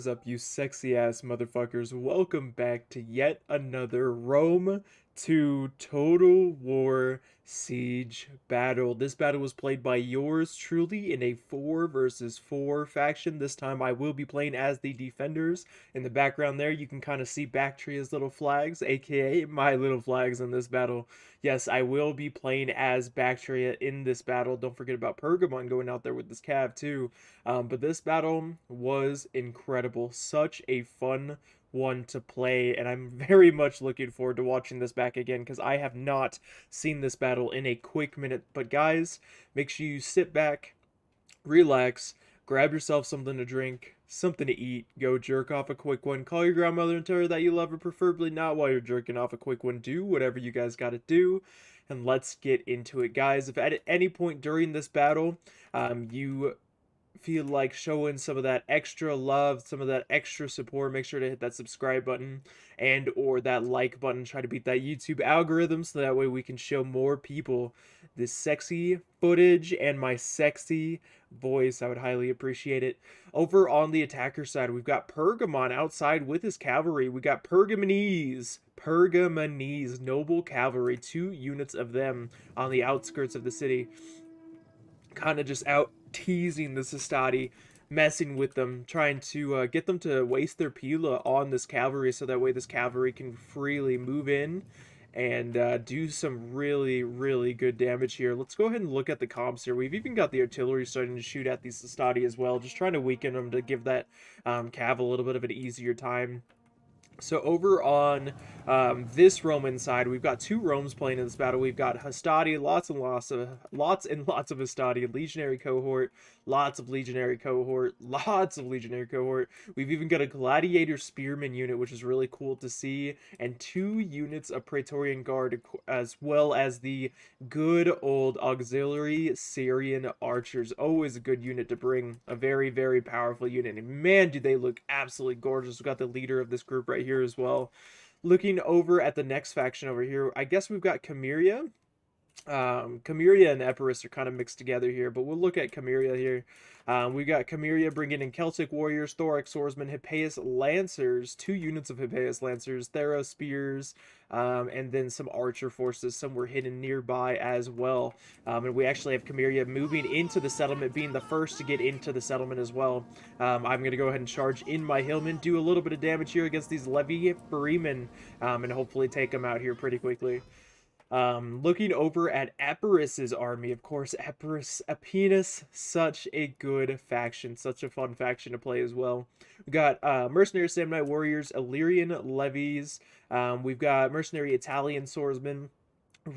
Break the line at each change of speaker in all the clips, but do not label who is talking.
is up, you sexy ass motherfuckers? Welcome back to yet another Rome to Total War Siege battle. This battle was played by yours truly in a 4 versus 4 faction. This time I will be playing as the defenders. In the background there, you can kind of see Bactria's little flags, aka my little flags in this battle. Yes, I will be playing as Bactria in this battle. Don't forget about Pergamon going out there with this cav too. But this battle was incredible. Such a fun one to play, and I'm very much looking forward to watching this back again because I have not seen this battle in a quick minute. But guys, make sure you sit back, relax, grab yourself something to drink, something to eat, go jerk off a quick one, call your grandmother and tell her that you love her, preferably not while you're jerking off a quick one. Do whatever you guys gotta do, and let's get into it, guys. If at any point during this battle you feel like showing some of that extra love, some of that extra support, make sure to hit that subscribe button and or that like button. Try to beat that YouTube algorithm so that way we can show more people this sexy footage and my sexy voice. I would highly appreciate it. Over on the attacker side, we've got Pergamon outside with his cavalry. We got Pergamonese, noble cavalry, 2 units of them on the outskirts of the city, kind of just out teasing the Sistadi, messing with them, trying to get them to waste their Pila on this cavalry so that way this cavalry can freely move in and do some really good damage here. Let's go ahead and look at the comps here. We've even got the artillery starting to shoot at these Sistadi as well, just trying to weaken them to give that cav a little bit of an easier time. So over on this Roman side, we've got 2 Romes playing in this battle. We've got Hastati, lots and lots of Hastati, Legionary cohort, lots of Legionary cohort. We've even got a Gladiator Spearman unit, which is really cool to see, and 2 units of Praetorian Guard, as well as the good old Auxiliary Syrian Archers. Always a good unit to bring, a very powerful unit, and man, do they look absolutely gorgeous. We've got the leader of this group right here as well. Looking over at the next faction over here, I guess we've got Chimera. Chimera and Epirus are kind of mixed together here, but we'll look at Chimera here. We got Chimera bringing in Celtic Warriors, Thorax Swordsmen, Hippeus Lancers, 2 units of Hippeus Lancers, Theros Spears, and then some Archer forces. Some were hidden nearby as well. And we actually have Chimera moving into the settlement, being the first to get into the settlement as well. I'm going to go ahead and charge in my Hillmen, do a little bit of damage here against these Levy Freemen, and hopefully take them out here pretty quickly. Looking over at Epirus's army, of course, Epinus, such a good faction, such a fun faction to play as well. We got mercenary Samnite warriors, Illyrian levies. We've got mercenary Italian swordsmen,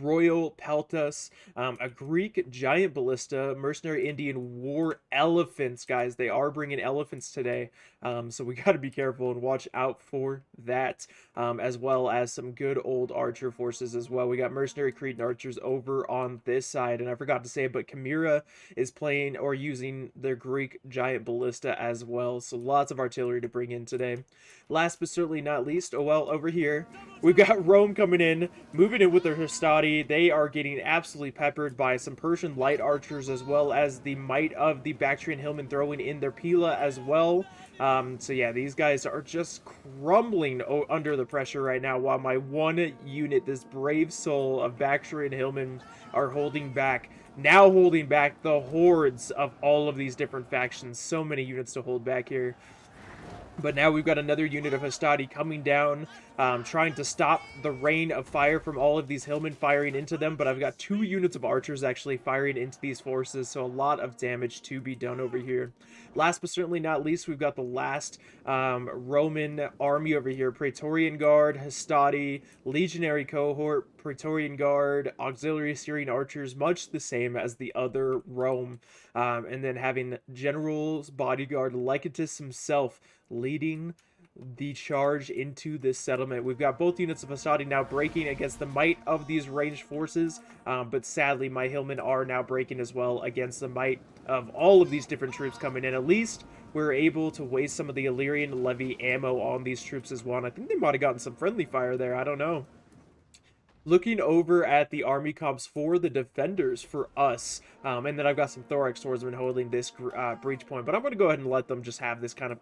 Royal Peltas, a Greek giant ballista, mercenary Indian war elephants, guys. They are bringing elephants today, so we got to be careful and watch out for that, as well as some good old archer forces as well. We got mercenary Cretan archers over on this side, and I forgot to say, but Chimera is playing or using their Greek giant ballista as well, so lots of artillery to bring in today. Last but certainly not least, oh well, over here, we've got Rome coming in, moving in with their Hastati. They are getting absolutely peppered by some Persian light archers, as well as the might of the Bactrian hillmen throwing in their Pila as well. So yeah, these guys are just crumbling under the pressure right now, while my one unit, this brave soul of Bactrian hillmen, are holding back. Now holding back the hordes of all of these different factions. So many units to hold back here. But now we've got another unit of Hastati coming down, trying to stop the rain of fire from all of these hillmen firing into them. But I've got 2 units of archers actually firing into these forces, so a lot of damage to be done over here. Last but certainly not least, we've got the last Roman army over here. Praetorian Guard, Hastati, Legionary Cohort, Praetorian Guard, Auxiliary Syrian Archers, much the same as the other Rome. And then having General's Bodyguard Legatus himself leading the charge into this settlement. We've got both units of Hastati now breaking against the might of these ranged forces, but sadly my hillmen are now breaking as well against the might of all of these different troops coming in. At least we're able to waste some of the Illyrian levy ammo on these troops as well, and I think they might have gotten some friendly fire there, I don't know. Looking over at the army comps for the defenders for us, and then I've got some Thorax swordsmen holding this breach point, but I'm going to go ahead and let them just have this kind of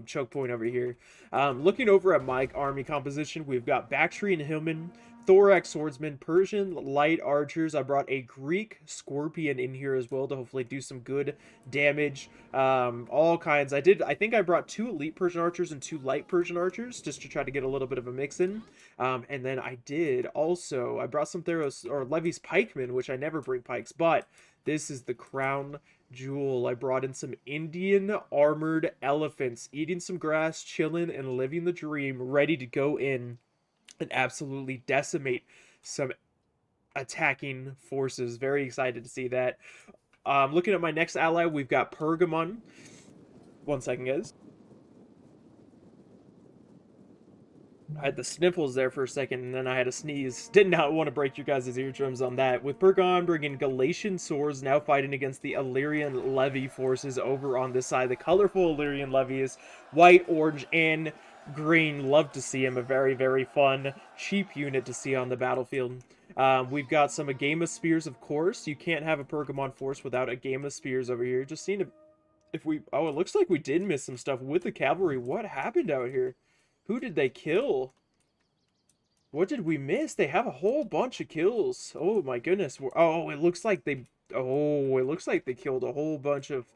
choke point over here. Looking over at my army composition, we've got Bactrian Hillman, Thorax Swordsman, Persian Light Archers. I brought a Greek Scorpion in here as well to hopefully do some good damage. All kinds. I think I brought 2 Elite Persian Archers and 2 Light Persian Archers just to try to get a little bit of a mix in. And then I brought some Theros or Levy's Pikemen, which I never bring pikes, but this is the crown jewel. I brought in some Indian armored elephants, eating some grass, chilling, and living the dream, ready to go in and absolutely decimate some attacking forces. Very excited to see that. Looking at my next ally, we've got Pergamon. One second, guys. I had the sniffles there for a second, and then I had a sneeze. Did not want to break you guys' eardrums on that. With Pergamon bringing Galatian swords, now fighting against the Illyrian levy forces over on this side. The colorful Illyrian levies, white, orange, and green. Love to see him. A very, very fun, cheap unit to see on the battlefield. We've got some Agama Spears, of course. You can't have a Pergamon force without Agama Spears over here. Just seeing if we... Oh, it looks like we did miss some stuff with the cavalry. What happened out here? Who did they kill? What did we miss? They have a whole bunch of kills. Oh my goodness. Oh, it looks like they... Oh, it looks like they killed a whole bunch of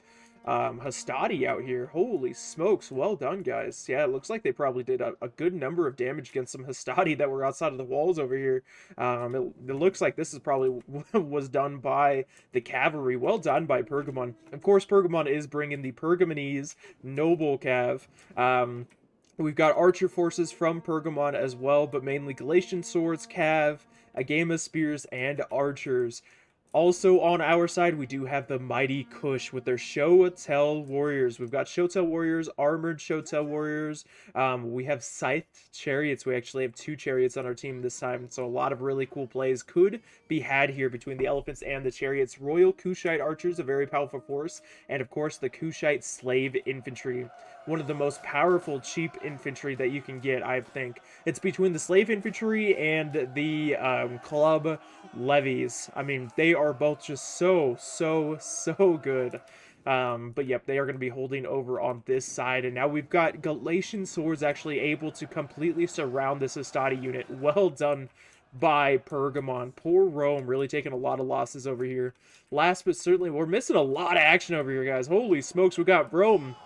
Hastati out here. Holy smokes. Well done, guys. Yeah, it looks like they probably did a good number of damage against some Hastati that were outside of the walls over here. It looks like this is probably was done by the cavalry. Well done by Pergamon. Of course, Pergamon is bringing the Pergamonese Noble Cav. We've got archer forces from Pergamon as well, but mainly Galatian swords, cav, Agama spears, and archers. Also on our side, we do have the mighty Kush with their Shotel warriors. We've got Shotel warriors, armored Shotel warriors. We have scythed chariots. We actually have 2 chariots on our team this time, so a lot of really cool plays could be had here between the elephants and the chariots. Royal Kushite archers, a very powerful force, and of course the Kushite slave infantry. One of the most powerful cheap infantry that you can get, I think. It's between the slave infantry and the club levies. I mean, they are both just so good. But yep, they are going to be holding over on this side. And now we've got Galatian swords actually able to completely surround this Hastati unit. Well done by Pergamon. Poor Rome, really taking a lot of losses over here. Last but certainly, we're missing a lot of action over here, guys. Holy smokes, we got Rome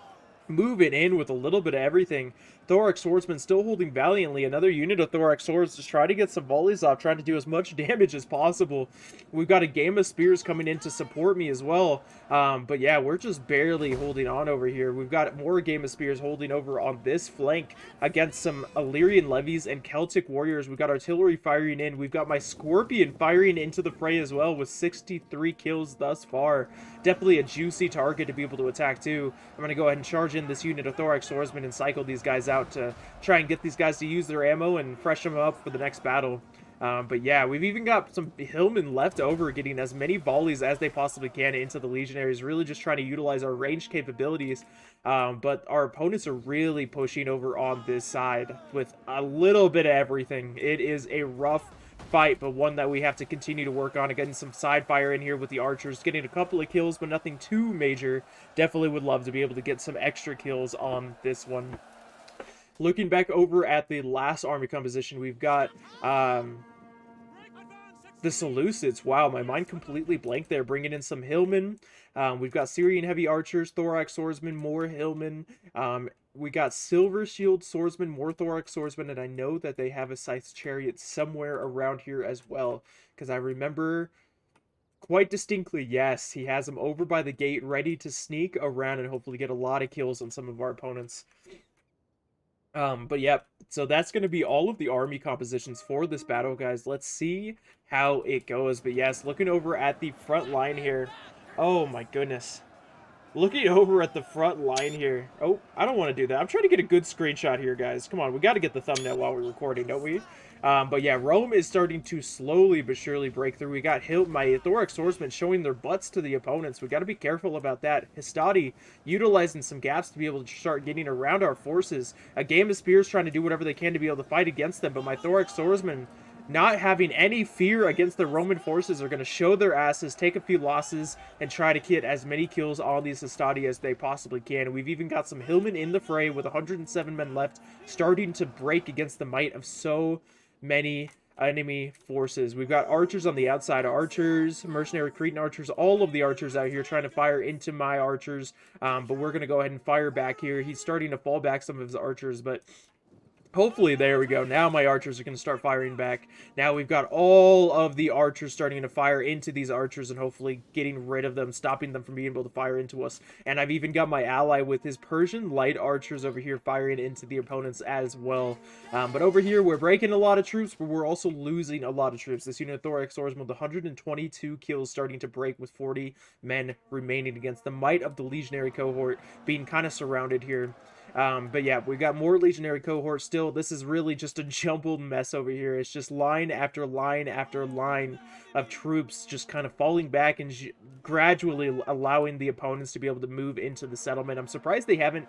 moving in with a little bit of everything. Thorax Swordsman still holding valiantly. Another unit of Thorax Swords just trying to get some volleys off, trying to do as much damage as possible. We've got a game of Spears coming in to support me as well. But yeah, we're just barely holding on over here. We've got more game of Spears holding over on this flank against some Illyrian levies and Celtic warriors. We've got artillery firing in. We've got my Scorpion firing into the fray as well with 63 kills thus far. Definitely a juicy target to be able to attack too. I'm going to go ahead and charge in this unit of Thorax Swordsman and cycle these guys out to try and get these guys to use their ammo and freshen them up for the next battle. But yeah, we've even got some Hillmen left over getting as many volleys as they possibly can into the Legionaries, really just trying to utilize our ranged capabilities. But our opponents are really pushing over on this side with a little bit of everything. It is a rough fight, but one that we have to continue to work on. Getting some side fire in here with the archers, getting a couple of kills, but nothing too major. Definitely would love to be able to get some extra kills on this one. Looking back over at the last army composition, we've got the Seleucids. Wow, my mind completely blanked there. Bringing in some Hillmen. We've got Syrian heavy archers, Thorax swordsmen, more Hillmen. We got Silver Shield swordsmen, more Thorax swordsmen, and I know that they have a scythe chariot somewhere around here as well, because I remember quite distinctly, yes, he has them over by the gate, ready to sneak around and hopefully get a lot of kills on some of our opponents. But yep, so that's going to be all of the army compositions for this battle, guys. Let's see how it goes. But yes, looking over at the front line here. Oh my goodness. Looking over at the front line here. Oh, I don't want to do that. I'm trying to get a good screenshot here, guys. Come on, we got to get the thumbnail while we're recording, don't we? But yeah, Rome is starting to slowly but surely break through. We got my Thorax swordsmen showing their butts to the opponents. We got to be careful about that. Hastati utilizing some gaps to be able to start getting around our forces. A game of spears trying to do whatever they can to be able to fight against them, but my Thorax swordsmen not having any fear against the Roman forces, are going to show their asses, take a few losses, and try to get as many kills on these Hastati as they possibly can. We've even got some Hillmen in the fray with 107 men left, starting to break against the might of so many enemy forces. We've got archers on the outside, archers, mercenary Cretan archers, all of the archers out here trying to fire into my archers, but we're going to go ahead and fire back here. He's starting to fall back some of his archers, but hopefully, there we go. Now my archers are going to start firing back. Now we've got all of the archers starting to fire into these archers and hopefully getting rid of them, stopping them from being able to fire into us. And I've even got my ally with his Persian light archers over here firing into the opponents as well. But over here, we're breaking a lot of troops, but we're also losing a lot of troops. This unit of Thorax Swordsman with 122 kills starting to break with 40 men remaining against the might of the Legionary cohort being kind of surrounded here. But yeah, we've got more Legionary cohort still. This is really just a jumbled mess over here. It's just line after line after line of troops just kind of falling back and gradually allowing the opponents to be able to move into the settlement. I'm surprised they haven't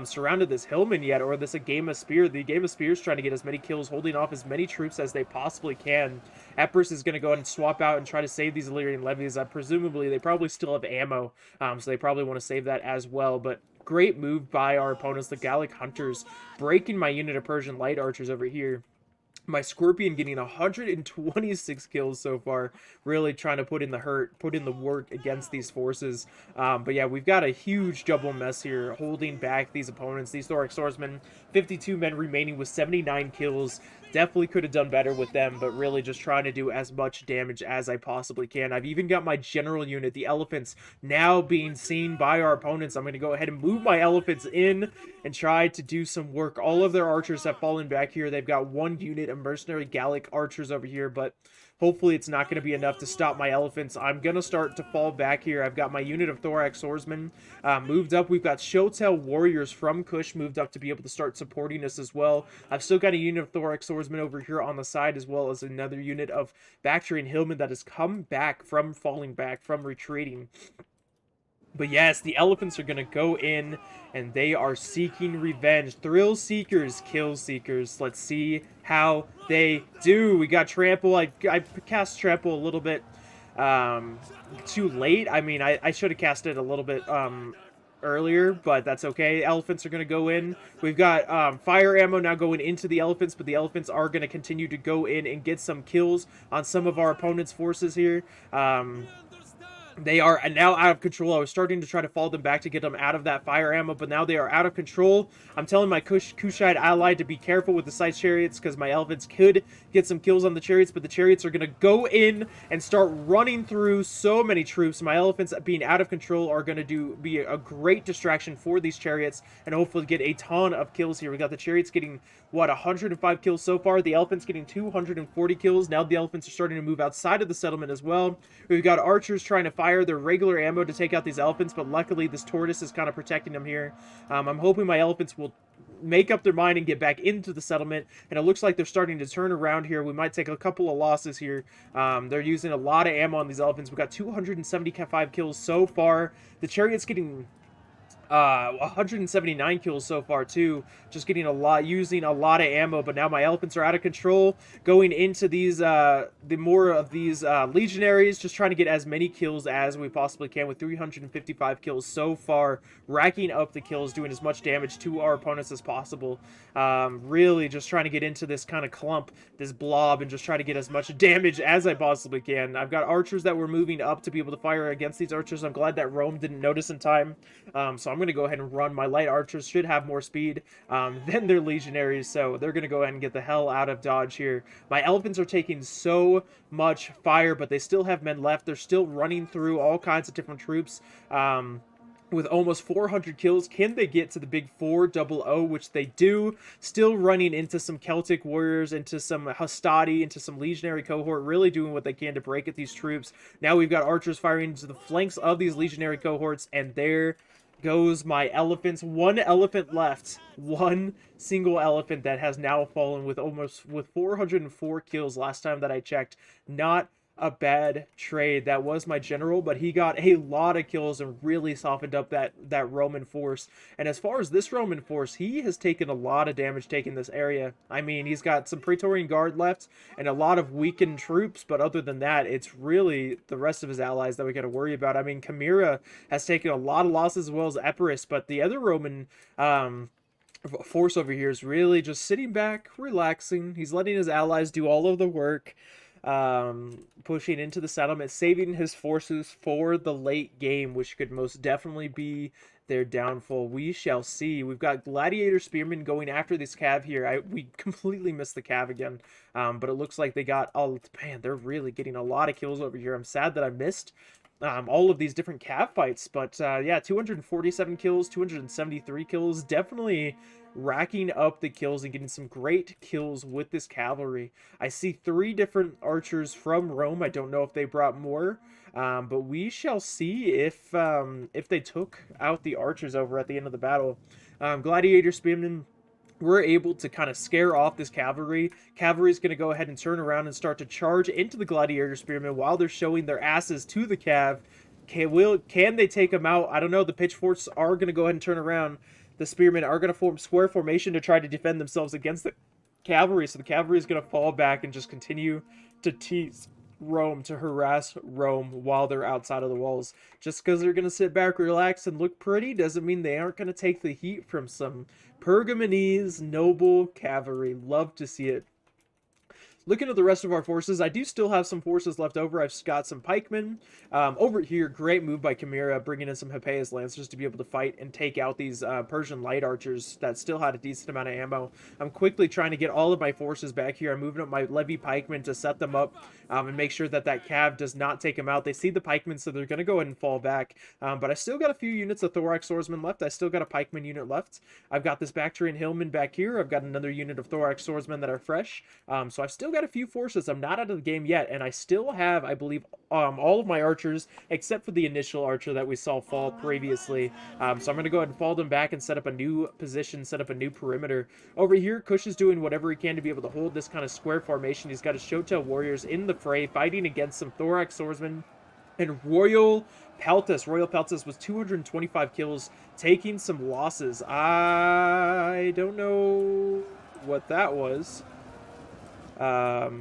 surrounded this Hillman yet, or this Agama Spear. The Agama Spear is trying to get as many kills, holding off as many troops as they possibly can. Epirus is going to go ahead and swap out and try to save these Illyrian levies. Presumably, they probably still have ammo, so they probably want to save that as well, but great move by our opponents, the Gallic Hunters, breaking my unit of Persian light archers over here. My Scorpion getting 126 kills so far, really trying to put in the work against these forces. But yeah, we've got a huge double mess here, holding back these opponents. These Thorax Swordsmen, 52 men remaining with 79 kills. Definitely could have done better with them, but really just trying to do as much damage as I possibly can. I've even got my general unit, the elephants, now being seen by our opponents. I'm going to go ahead and move my elephants in and try to do some work. All of their archers have fallen back here. They've got one unit of mercenary Gallic archers over here, but hopefully it's not going to be enough to stop my elephants. I'm going to start to fall back here. I've got my unit of Thorax Swordsmen moved up. We've got Shotel warriors from Kush moved up to be able to start supporting us as well. I've still got a unit of Thorax Swordsmen over here on the side, as well as another unit of Bactrian Hillmen that has come back from falling back, from retreating. But yes, the elephants are going to go in, and they are seeking revenge. Thrill seekers, kill seekers. Let's see how they do. We got trample. I cast trample a little bit too late. I mean, I should have cast it a little bit earlier, but that's okay. Elephants are going to go in. We've got fire ammo now going into the elephants, but the elephants are going to continue to go in and get some kills on some of our opponent's forces here. They are now out of control. I was starting to try to fall them back to get them out of that fire ammo, but now they are out of control. I'm telling my Kushite ally to be careful with the side chariots, because my elephants could get some kills on the chariots, but the chariots are going to go in and start running through so many troops. My elephants being out of control are going to be a great distraction for these chariots, and hopefully get a ton of kills here. We got the chariots getting, what, 105 kills so far. The elephants getting 240 kills. Now the elephants are starting to move outside of the settlement as well. We've got archers trying to fire their regular ammo to take out these elephants, but luckily this tortoise is kind of protecting them here. I'm hoping my elephants will make up their mind and get back into the settlement, and it looks like they're starting to turn around here. We might take a couple of losses here. They're using a lot of ammo on these elephants. We've got 275 kills so far. The chariot's getting 179 kills so far too, just getting using a lot of ammo. But now my elephants are out of control, going into these more of these legionaries, just trying to get as many kills as we possibly can, with 355 kills so far, racking up the kills, doing as much damage to our opponents as possible. Really just trying to get into this kind of clump, this blob, and just try to get as much damage as I possibly can. I've got archers that were moving up to be able to fire against these archers. I'm glad that Rome didn't notice in time, so I'm going to go ahead and run. My light archers should have more speed than their legionaries, so they're going to go ahead and get the hell out of dodge here. My elephants are taking so much fire, but they still have men left. They're still running through all kinds of different troops. With almost 400 kills, can they get to the big 400, which they do? Still running into some Celtic warriors, into some Hastati, into some legionary cohort, really doing what they can to break at these troops. Now we've got archers firing into the flanks of these legionary cohorts, and there goes my elephants. One elephant left. One single elephant that has now fallen with 404 kills last time that I checked. Not a bad trade. That was my general, but he got a lot of kills and really softened up that Roman force. And as far as this Roman force, he has taken a lot of damage taking this area. I mean, he's got some Praetorian Guard left and a lot of weakened troops, but other than that, it's really the rest of his allies that we got to worry about. I mean, Chimera has taken a lot of losses as well as Epirus, but the other Roman force over here is really just sitting back, relaxing. He's letting his allies do all of the work, pushing into the settlement, saving his forces for the late game, which could most definitely be their downfall. We shall see. We've got Gladiator Spearmen going after this cav here. We completely missed the cav again, but it looks like they got, oh man, they're really getting a lot of kills over here. I'm sad that I missed all of these different cav fights, but yeah, 247 kills, 273 kills, definitely racking up the kills and getting some great kills with this cavalry. I see 3 different archers from Rome. I don't know if they brought more, but we shall see if they took out the archers over at the end of the battle. Gladiator Spearmen were able to kind of scare off this cavalry. Cavalry is going to go ahead and turn around and start to charge into the Gladiator Spearmen while they're showing their asses to the cav. Can they take them out? I don't know. The pitchforks are going to go ahead and turn around. The spearmen are going to form square formation to try to defend themselves against the cavalry. So the cavalry is going to fall back and just continue to tease Rome, to harass Rome while they're outside of the walls. Just because they're going to sit back, relax, and look pretty doesn't mean they aren't going to take the heat from some Pergamonese noble cavalry. Love to see it. Looking at the rest of our forces, I do still have some forces left over. I've got some pikemen. Over here, great move by Chimera, bringing in some Hippeas lancers to be able to fight and take out these Persian light archers that still had a decent amount of ammo. I'm quickly trying to get all of my forces back here. I'm moving up my levy pikemen to set them up and make sure that cav does not take them out. They see the pikemen, so they're going to go ahead and fall back. But I still got a few units of thorax swordsmen left. I still got a pikeman unit left. I've got this Bactrian hillman back here. I've got another unit of thorax swordsmen that are fresh. So I've still got a few forces. I'm not out of the game yet, and I still have, I believe, all of my archers except for the initial archer that we saw fall previously. So I'm going to go ahead and fall them back and set up a new position, set up a new perimeter. Over here, Kush is doing whatever he can to be able to hold this kind of square formation. He's got his Shotel warriors in the fray, fighting against some thorax swordsmen and Royal Peltas. Royal Peltas was 225 kills, taking some losses. I don't know what that was. But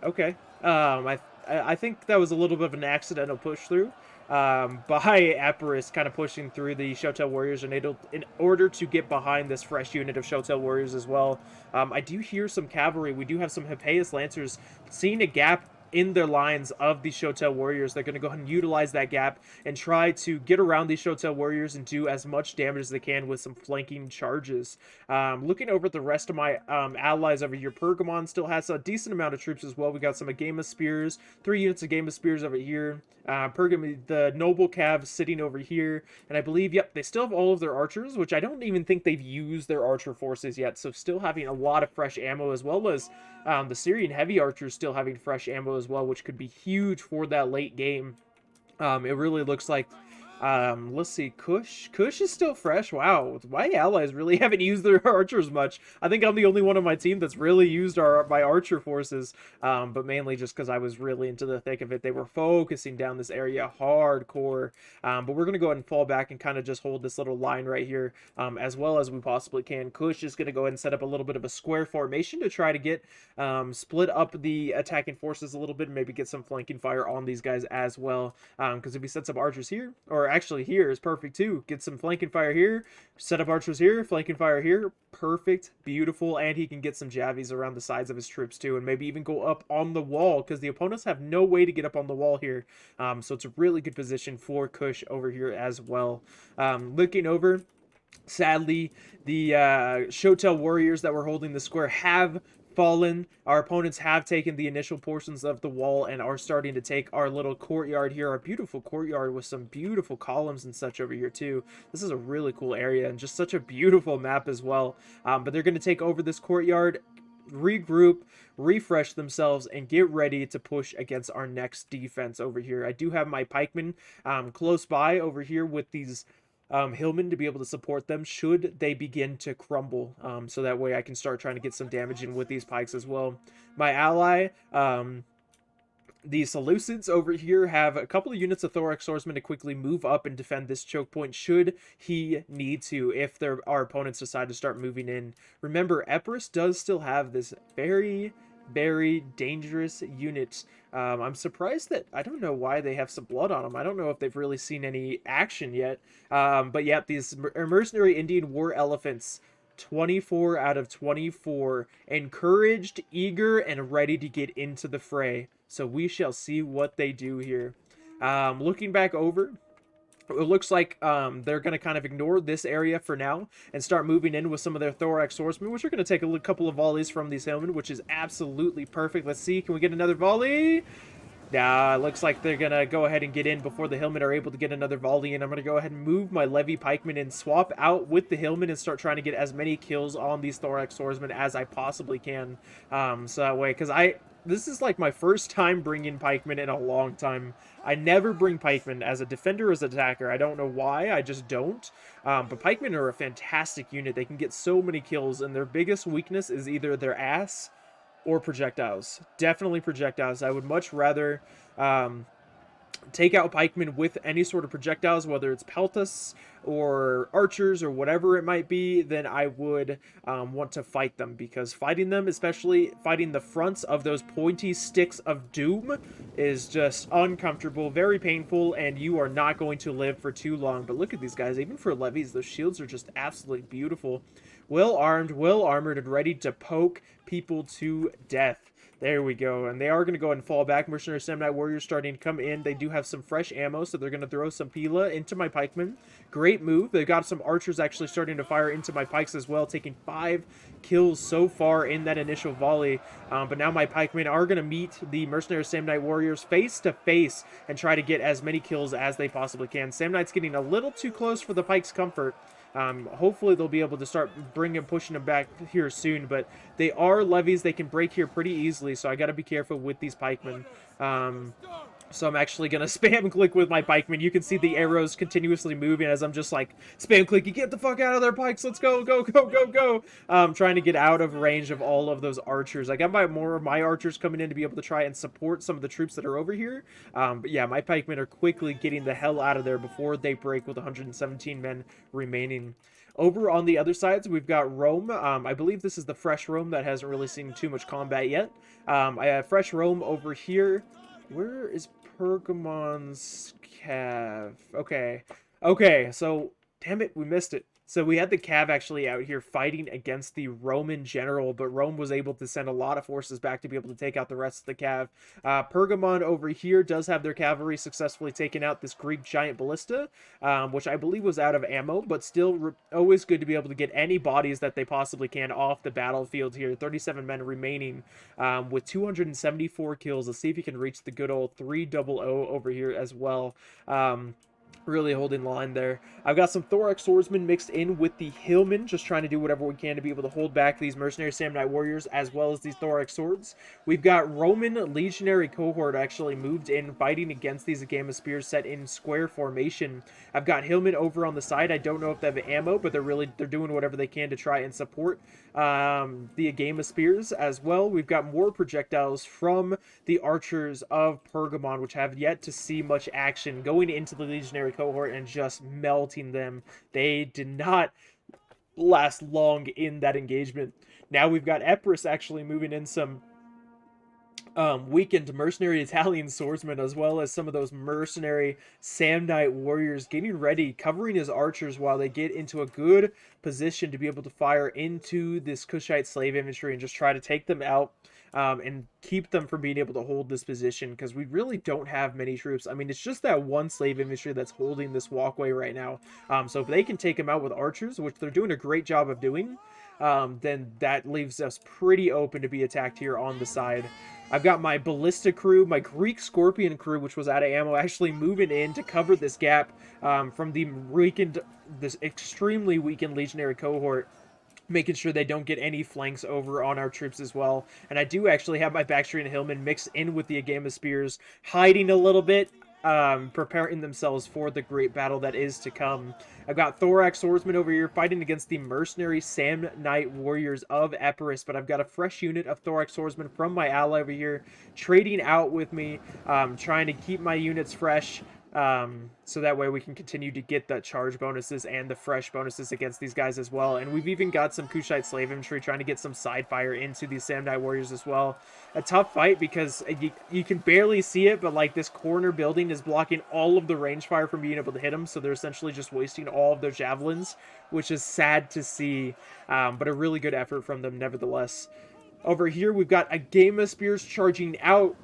okay. I think that was a little bit of an accidental push through by Epirus, kind of pushing through the Shotel warriors in order to get behind this fresh unit of Shotel warriors as well. I do hear some cavalry. We do have some Hippeas lancers seeing a gap in their lines of these Shotel warriors. They're going to go ahead and utilize that gap and try to get around these Shotel warriors and do as much damage as they can with some flanking charges. Looking over at the rest of my allies over here, Pergamon still has a decent amount of troops as well. We got some Agama spears, 3 units of Agama spears over here. Pergamon, the noble cav sitting over here, and I believe, yep, they still have all of their archers, which I don't even think they've used their archer forces yet, so still having a lot of fresh ammo, as well as the Syrian heavy archers still having fresh ammo as well, which could be huge for that late game. It really looks like, let's see, Kush is still fresh. Wow, my allies really haven't used their archers much. I think I'm the only one on my team that's really used my archer forces, but mainly just because I was really into the thick of it. They were focusing down this area hardcore, but we're going to go ahead and fall back and kind of just hold this little line right here as well as we possibly can. Kush is going to go ahead and set up a little bit of a square formation to try to get split up the attacking forces a little bit and maybe get some flanking fire on these guys as well, because if he sets up archers here, or actually here is perfect too. Get some flanking fire here, set up archers here, flanking fire here. Perfect, beautiful, and he can get some javies around the sides of his troops too, and maybe even go up on the wall, because the opponents have no way to get up on the wall here. So it's a really good position for Kush over here as well. Looking over, sadly, the Shotel warriors that were holding the square have fallen. Our opponents have taken the initial portions of the wall and are starting to take our little courtyard here, our beautiful courtyard with some beautiful columns and such over here too. This is a really cool area and just such a beautiful map as well. But they're going to take over this courtyard, regroup, refresh themselves, and get ready to push against our next defense over here. I do have my pikemen close by over here with these Hillman to be able to support them should they begin to crumble. So that way I can start trying to get some damage in with these pikes as well. My ally, the Seleucids over here have a couple of units of Thorax Swordsmen to quickly move up and defend this choke point should he need to, if our opponents decide to start moving in. Remember, Epirus does still have this very, very dangerous unit. I'm surprised that, I don't know why they have some blood on them. I don't know if they've really seen any action yet. But yeah, these mercenary Indian war elephants, 24 out of 24, encouraged, eager, and ready to get into the fray. So we shall see what they do here. Looking back over, it looks like they're going to kind of ignore this area for now and start moving in with some of their Thorax Swordsmen, which are going to take a couple of volleys from these Hillmen, which is absolutely perfect. Let's see, can we get another volley? Nah, looks like they're going to go ahead and get in before the Hillmen are able to get another volley, and I'm going to go ahead and move my Levy Pikemen and swap out with the Hillmen and start trying to get as many kills on these Thorax Swordsmen as I possibly can. So that way, because this is like my first time bringing pikemen in a long time. I never bring pikemen as a defender or as an attacker. I don't know why, I just don't. But pikemen are a fantastic unit. They can get so many kills, and their biggest weakness is either their ass or projectiles. Definitely projectiles. I would much rather take out pikemen with any sort of projectiles, whether it's peltas or archers or whatever it might be, then I would want to fight them, because fighting them, especially fighting the fronts of those pointy sticks of doom, is just uncomfortable, very painful, and you are not going to live for too long. But look at these guys, even for levies, those shields are just absolutely beautiful. Well armed, well armored, and ready to poke people to death. There we go. And they are going to go ahead and fall back. Mercenary Samurai Warriors starting to come in. They do have some fresh ammo, so they're going to throw some Pila into my pikemen. Great move. They've got some archers actually starting to fire into my pikes as well, taking 5 kills so far in that initial volley. But now my pikemen are going to meet the Mercenary Samurai Warriors face to face and try to get as many kills as they possibly can. Sam Knight's getting a little too close for the pike's comfort. Hopefully they'll be able to start pushing them back here soon, but they are levies. They can break here pretty easily, so I got to be careful with these pikemen. So I'm actually going to spam click with my pikemen. You can see the arrows continuously moving as I'm just like, spam clicking, get the fuck out of there, pikes, let's go, go, go, go, go. Trying to get out of range of all of those archers. I got more of my archers coming in to be able to try and support some of the troops that are over here. But yeah, my pikemen are quickly getting the hell out of there before they break with 117 men remaining. Over on the other sides, we've got Rome. I believe this is the fresh Rome that hasn't really seen too much combat yet. I have fresh Rome over here. Where is Pergamon's cav? Okay, so damn it, we missed it. So we had the cav actually out here fighting against the Roman general, but Rome was able to send a lot of forces back to be able to take out the rest of the cav. Pergamon over here does have their cavalry successfully taking out this Greek giant ballista, which I believe was out of ammo, but still always good to be able to get any bodies that they possibly can off the battlefield here. 37 men remaining with 274 kills. Let's see if you can reach the good old 300 over here as well. Really holding line there. I've got some Thorax Swordsmen mixed in with the Hillmen, just trying to do whatever we can to be able to hold back these Mercenary Samurai Warriors as well as these Thorax Swords. We've got Roman Legionary Cohort actually moved in, fighting against these Agama Spears set in square formation. I've got Hillmen over on the side. I don't know if they have ammo, but they're doing whatever they can to try and support the Agama Spears as well. We've got more projectiles from the archers of Pergamon, which have yet to see much action, going into the Legionary Cohort and just melting them. They did not last long in that engagement. Now we've got Epirus actually moving in some weakened mercenary Italian swordsmen, as well as some of those mercenary Samnite warriors getting ready, covering his archers while they get into a good position to be able to fire into this Kushite slave infantry and just try to take them out and keep them from being able to hold this position, because we really don't have many troops. I mean, it's just that one slave infantry that's holding this walkway right now. So if they can take them out with archers, which they're doing a great job of doing, then that leaves us pretty open to be attacked here on the side. I've got my ballista crew, my Greek Scorpion crew, which was out of ammo, actually moving in to cover this gap from this extremely weakened Legionary Cohort, making sure they don't get any flanks over on our troops as well. And I do actually have my Bactrian Hillmen mixed in with the Agama Spears, hiding a little bit. preparing themselves for the great battle that is to come. I've got Thorax Swordsman over here fighting against the mercenary Sam Knight Warriors of Epirus, but I've got a fresh unit of Thorax Swordsman from my ally over here trading out with me, trying to keep my units fresh. So that way we can continue to get the charge bonuses and the fresh bonuses against these guys as well. And we've even got some Kushite slave infantry trying to get some side fire into these Sam Knight Warriors as well. A tough fight because you can barely see it, but like this corner building is blocking all of the range fire from being able to hit them. So they're essentially just wasting all of their javelins, which is sad to see, but a really good effort from them nevertheless. Over here, we've got a game of spears charging out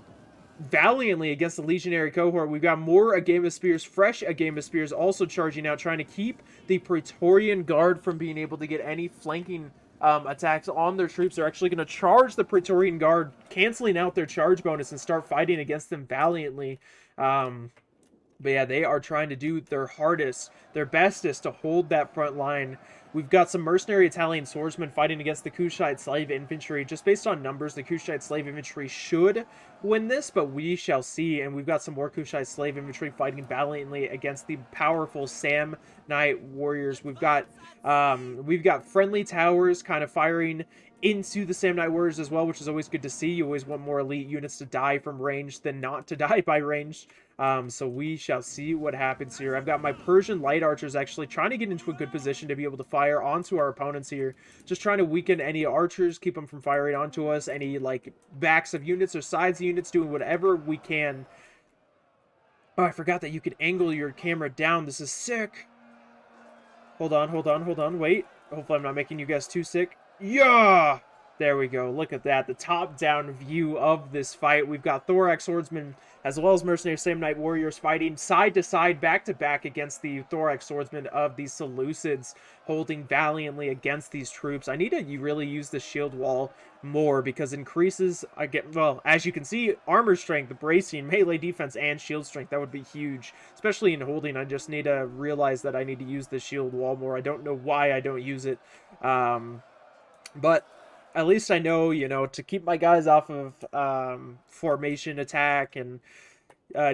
valiantly against the legionary cohort. We've got more a game of spears, fresh a game of spears also charging out, trying to keep the Praetorian Guard from being able to get any flanking attacks on their troops. They're actually going to charge the Praetorian Guard, canceling out their charge bonus and start fighting against them valiantly. But yeah, they are trying to do their hardest, their bestest to hold that front line. We've got some mercenary Italian swordsmen fighting against the Kushite slave infantry. Just based on numbers, the Kushite slave infantry should win this, but we shall see. And we've got some more Kushite slave infantry fighting valiantly against the powerful Sam Knight warriors. We've got friendly towers kind of firing into the Sam Knight warriors as well, which is always good to see. You always want more elite units to die from range than not to die by range. So we shall see what happens here. I've got my Persian light archers actually trying to get into a good position to be able to fire onto our opponents here. Just trying to weaken any archers, keep them from firing onto us, any like backs of units or sides of units, doing whatever we can. Oh, I forgot that you can angle your camera down. This is sick. Hold on, wait. Hopefully I'm not making you guys too sick. Yeah! There we go. Look at that. The top-down view of this fight. We've got Thorax Swordsmen as well as Mercenary Sam Knight Warriors fighting side to side, back to back against the Thorax Swordsmen of the Seleucids, holding valiantly against these troops. I need to really use the shield wall more because it increases, well, as you can see, armor strength, bracing, melee defense, and shield strength. That would be huge, especially in holding. I just need to realize that I need to use the shield wall more. I don't know why I don't use it. But at least I know, you know, to keep my guys off of formation attack and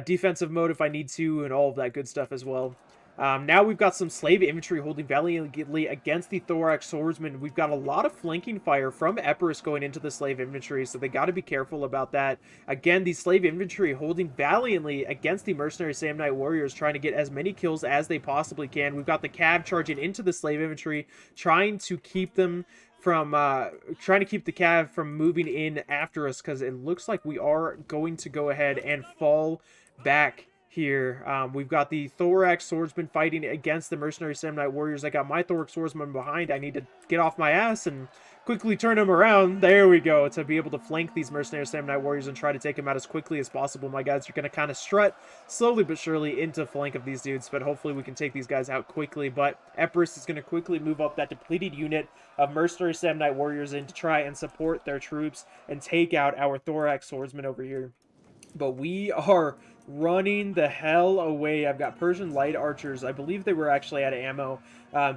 defensive mode if I need to, and all of that good stuff as well. Now we've got some slave infantry holding valiantly against the Thorax Swordsmen. We've got a lot of flanking fire from Epirus going into the slave infantry, so they got to be careful about that. Again, the slave infantry holding valiantly against the mercenary Sam Knight Warriors, trying to get as many kills as they possibly can. We've got the cav charging into the slave infantry, trying to keep them from the cav from moving in after us, because it looks like we are going to go ahead and fall back here. We've got the Thorax Swordsman fighting against the mercenary Sam Knight Warriors. I got my Thorax Swordsman behind. I need to get off my ass and quickly turn him around. There we go, to be able to flank these mercenary Sam Knight Warriors and try to take them out as quickly as possible. My guys are going to kind of strut slowly but surely into flank of these dudes, but hopefully we can take these guys out quickly. But Epirus is going to quickly move up that depleted unit of mercenary Sam Knight Warriors in to try and support their troops and take out our Thorax Swordsman over here. But we are running the hell away. I've got Persian light archers. I believe they were actually out of ammo,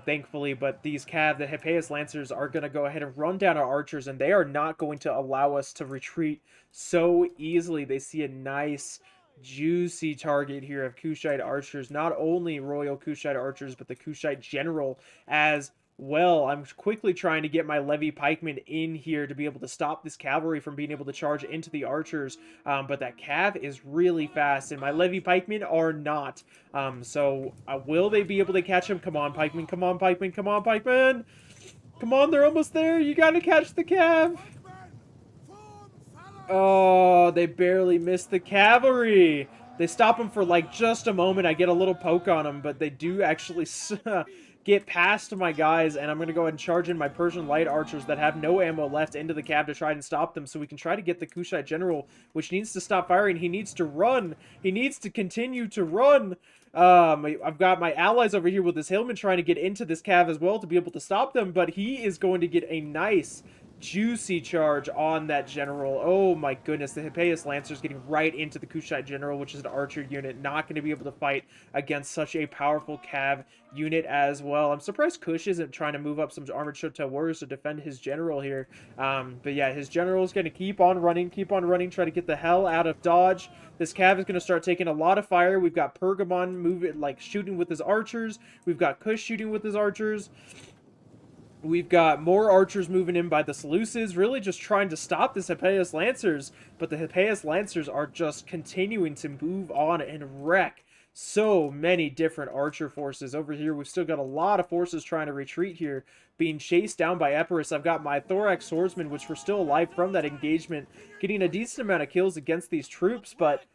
thankfully, but these cav, the Hippeus Lancers, are going to go ahead and run down our archers, and they are not going to allow us to retreat so easily. They see a nice, juicy target here of Kushite archers. Not only royal Kushite archers, but the Kushite general as well. I'm quickly trying to get my levy pikemen in here to be able to stop this cavalry from being able to charge into the archers, but that cav is really fast, and my levy pikemen are not. So will they be able to catch him? Come on, pikemen, come on, pikemen, come on, pikemen! Come on, they're almost there! You gotta catch the cav! Oh, they barely missed the cavalry! They stop him for like just a moment. I get a little poke on them, but they do actually get past my guys, and I'm going to go ahead and charge in my Persian light archers that have no ammo left into the cav to try and stop them, so we can try to get the Kushite general, which needs to stop firing. He needs to run. He needs to continue to run. I've got my allies over here with this hillman trying to get into this cav as well to be able to stop them, but he is going to get a nice juicy charge on that general. Oh my goodness, the Hippeus Lancer's getting right into the Kushite general, which is an archer unit, not going to be able to fight against such a powerful cav unit as well. I'm surprised Kush isn't trying to move up some armored Shotel warriors to defend his general here. But yeah, his general is going to keep on running, try to get the hell out of dodge. This cav is going to start taking a lot of fire. We've got Pergamon moving, like shooting with his archers. We've got Kush shooting with his archers. We've got more archers moving in by the Seleucids, really just trying to stop this Hippeus Lancers, but the Hippeus Lancers are just continuing to move on and wreck so many different archer forces. Over here, we've still got a lot of forces trying to retreat here, being chased down by Epirus. I've got my Thorax Swordsmen, which were still alive from that engagement, getting a decent amount of kills against these troops, but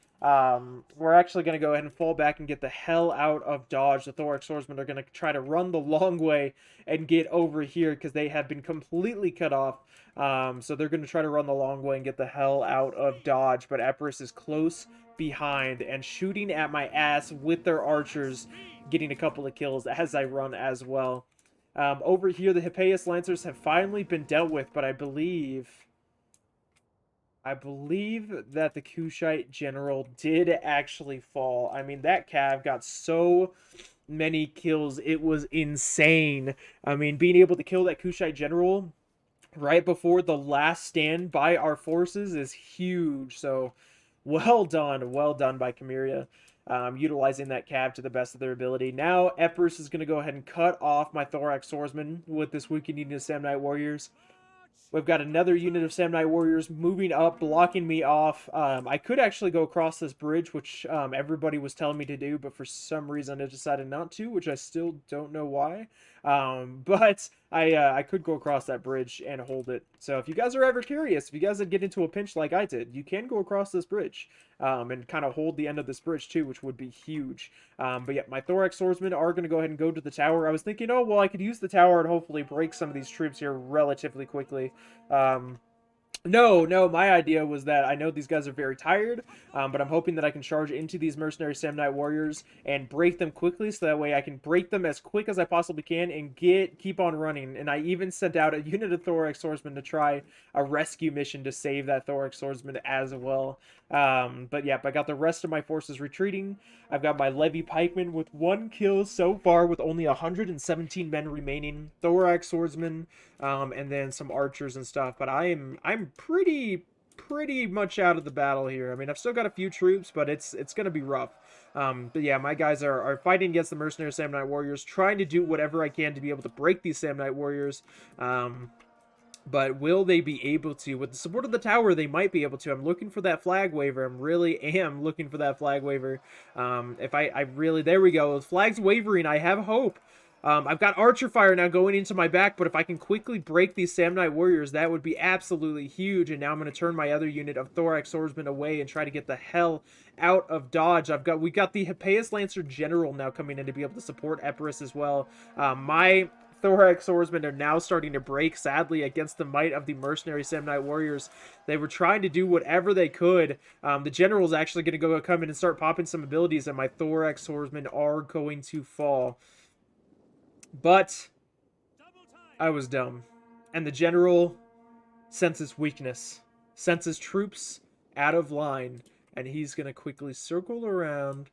we're actually going to go ahead and fall back and get the hell out of dodge. The Thorax Swordsmen are going to try to run the long way and get over here because they have been completely cut off. So they're going to try to run the long way and get the hell out of dodge. But Epirus is close behind and shooting at my ass with their archers, getting a couple of kills as I run as well. Over here, the Hippeus Lancers have finally been dealt with, but I believe that the Kushite general did actually fall. I mean, that cav got so many kills. It was insane. I mean, being able to kill that Kushite general right before the last stand by our forces is huge. So, well done by Chimeria. Utilizing that cav to the best of their ability. Now, Epirus is going to go ahead and cut off my Thorax Swordsman with this weakened unit of Samnite Warriors. We've got another unit of Samnite Warriors moving up, blocking me off. I could actually go across this bridge, which everybody was telling me to do, but for some reason I decided not to, which I still don't know why. But I could go across that bridge and hold it. So if you guys are ever curious, if you guys get into a pinch like I did, you can go across this bridge and kind of hold the end of this bridge too, which would be huge. But yeah, my Thorax Swordsmen are going to go ahead and go to the tower. I was thinking, oh, well, I could use the tower and hopefully break some of these troops here relatively quickly. No, my idea was that I know these guys are very tired, but I'm hoping that I can charge into these mercenary Samnite warriors and break them quickly, so that way I can break them as quick as I possibly can and keep on running. And I even sent out a unit of Thorax Swordsmen to try a rescue mission to save that Thorax Swordsman as well. But yeah, I got the rest of my forces retreating. I've got my Levy Pikemen with 1 kill so far, with only 117 men remaining. Thorax Swordsmen, and then some archers and stuff. But I'm pretty much out of the battle here. I mean, I've still got a few troops, but it's gonna be rough. But yeah, my guys are fighting against the mercenary Samnite warriors, trying to do whatever I can to be able to break these Samnite warriors. But will they be able to? With the support of the tower, they might be able to. I'm looking for that flag waver. I really am looking for that flag waver. If I really, there we go. The flag's wavering. I have hope. I've got archer fire now going into my back, but if I can quickly break these Samnite warriors, that would be absolutely huge. And now I'm going to turn my other unit of Thorax Swordsmen away and try to get the hell out of dodge. We got the Hippeus Lancer General now coming in to be able to support Epirus as well. My Thorax Swordsmen are now starting to break, sadly, against the might of the mercenary Samnite warriors. They were trying to do whatever they could. The general's actually going to come in and start popping some abilities, and my Thorax Swordsmen are going to fall. But I was dumb. And the general senses weakness, senses troops out of line, and he's going to quickly circle around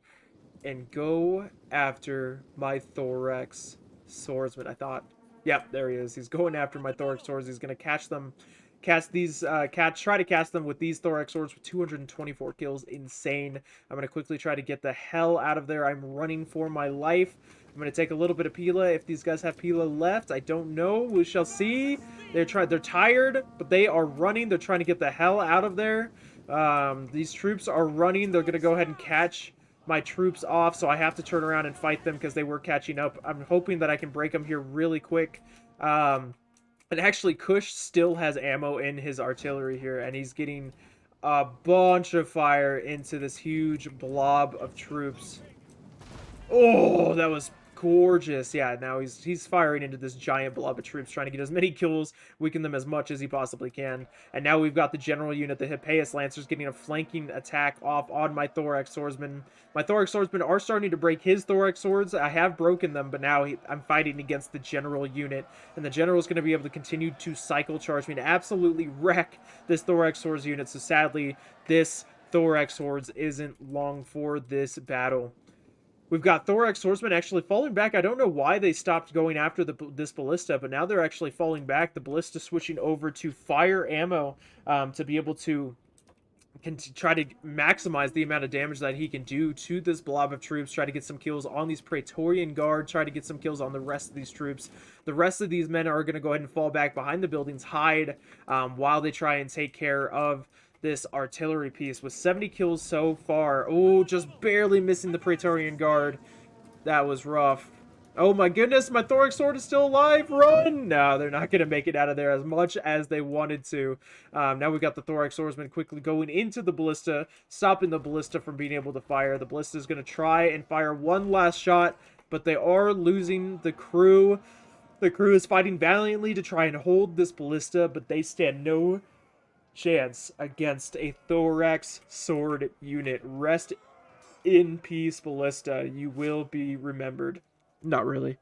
and go after my Thorax Swordsman. I thought, yep, there he is. He's going after my Thorax Swords. He's going to try to cast them with these Thorax Swords with 224 kills. Insane. I'm going to quickly try to get the hell out of there. I'm running for my life. I'm going to take a little bit of Pila if these guys have Pila left. I don't know. We shall see. They're tired, but they are running. They're trying to get the hell out of there. These troops are running. They're going to go ahead and catch my troops off, so I have to turn around and fight them because they were catching up. I'm hoping that I can break them here really quick. And actually, Kush still has ammo in his artillery here, and he's getting a bunch of fire into this huge blob of troops. Oh, that was Gorgeous. Yeah, now he's firing into this giant blob of troops, trying to get as many kills, weaken them as much as he possibly can. And now we've got the general unit, the Hippeus Lancers, getting a flanking attack off on my Thorax Swordsman. My Thorax Swordsmen are starting to break his Thorax Swords. I have broken them, but now I'm fighting against the general unit. And the general is going to be able to continue to cycle charge me to absolutely wreck this Thorax Swords unit. So sadly, this Thorax Swords isn't long for this battle. We've got Thorax Swordsman actually falling back. I don't know why they stopped going after this Ballista, but now they're actually falling back. The Ballista switching over to fire ammo to be able to try to maximize the amount of damage that he can do to this blob of troops, try to get some kills on these Praetorian Guard, try to get some kills on the rest of these troops. The rest of these men are going to go ahead and fall back behind the buildings, hide, while they try and take care of this artillery piece with 70 kills so far. Oh, just barely missing the Praetorian Guard. That was rough. Oh my goodness, my Thorax Sword is still alive. Run! No, they're not going to make it out of there as much as they wanted to. Now we've got the Thorax Swordsman quickly going into the Ballista, stopping the Ballista from being able to fire. The Ballista is going to try and fire one last shot, but they are losing the crew. The crew is fighting valiantly to try and hold this Ballista, but they stand no chance against a Thorax Sword unit. Rest in peace, Ballista. You will be remembered. Not really.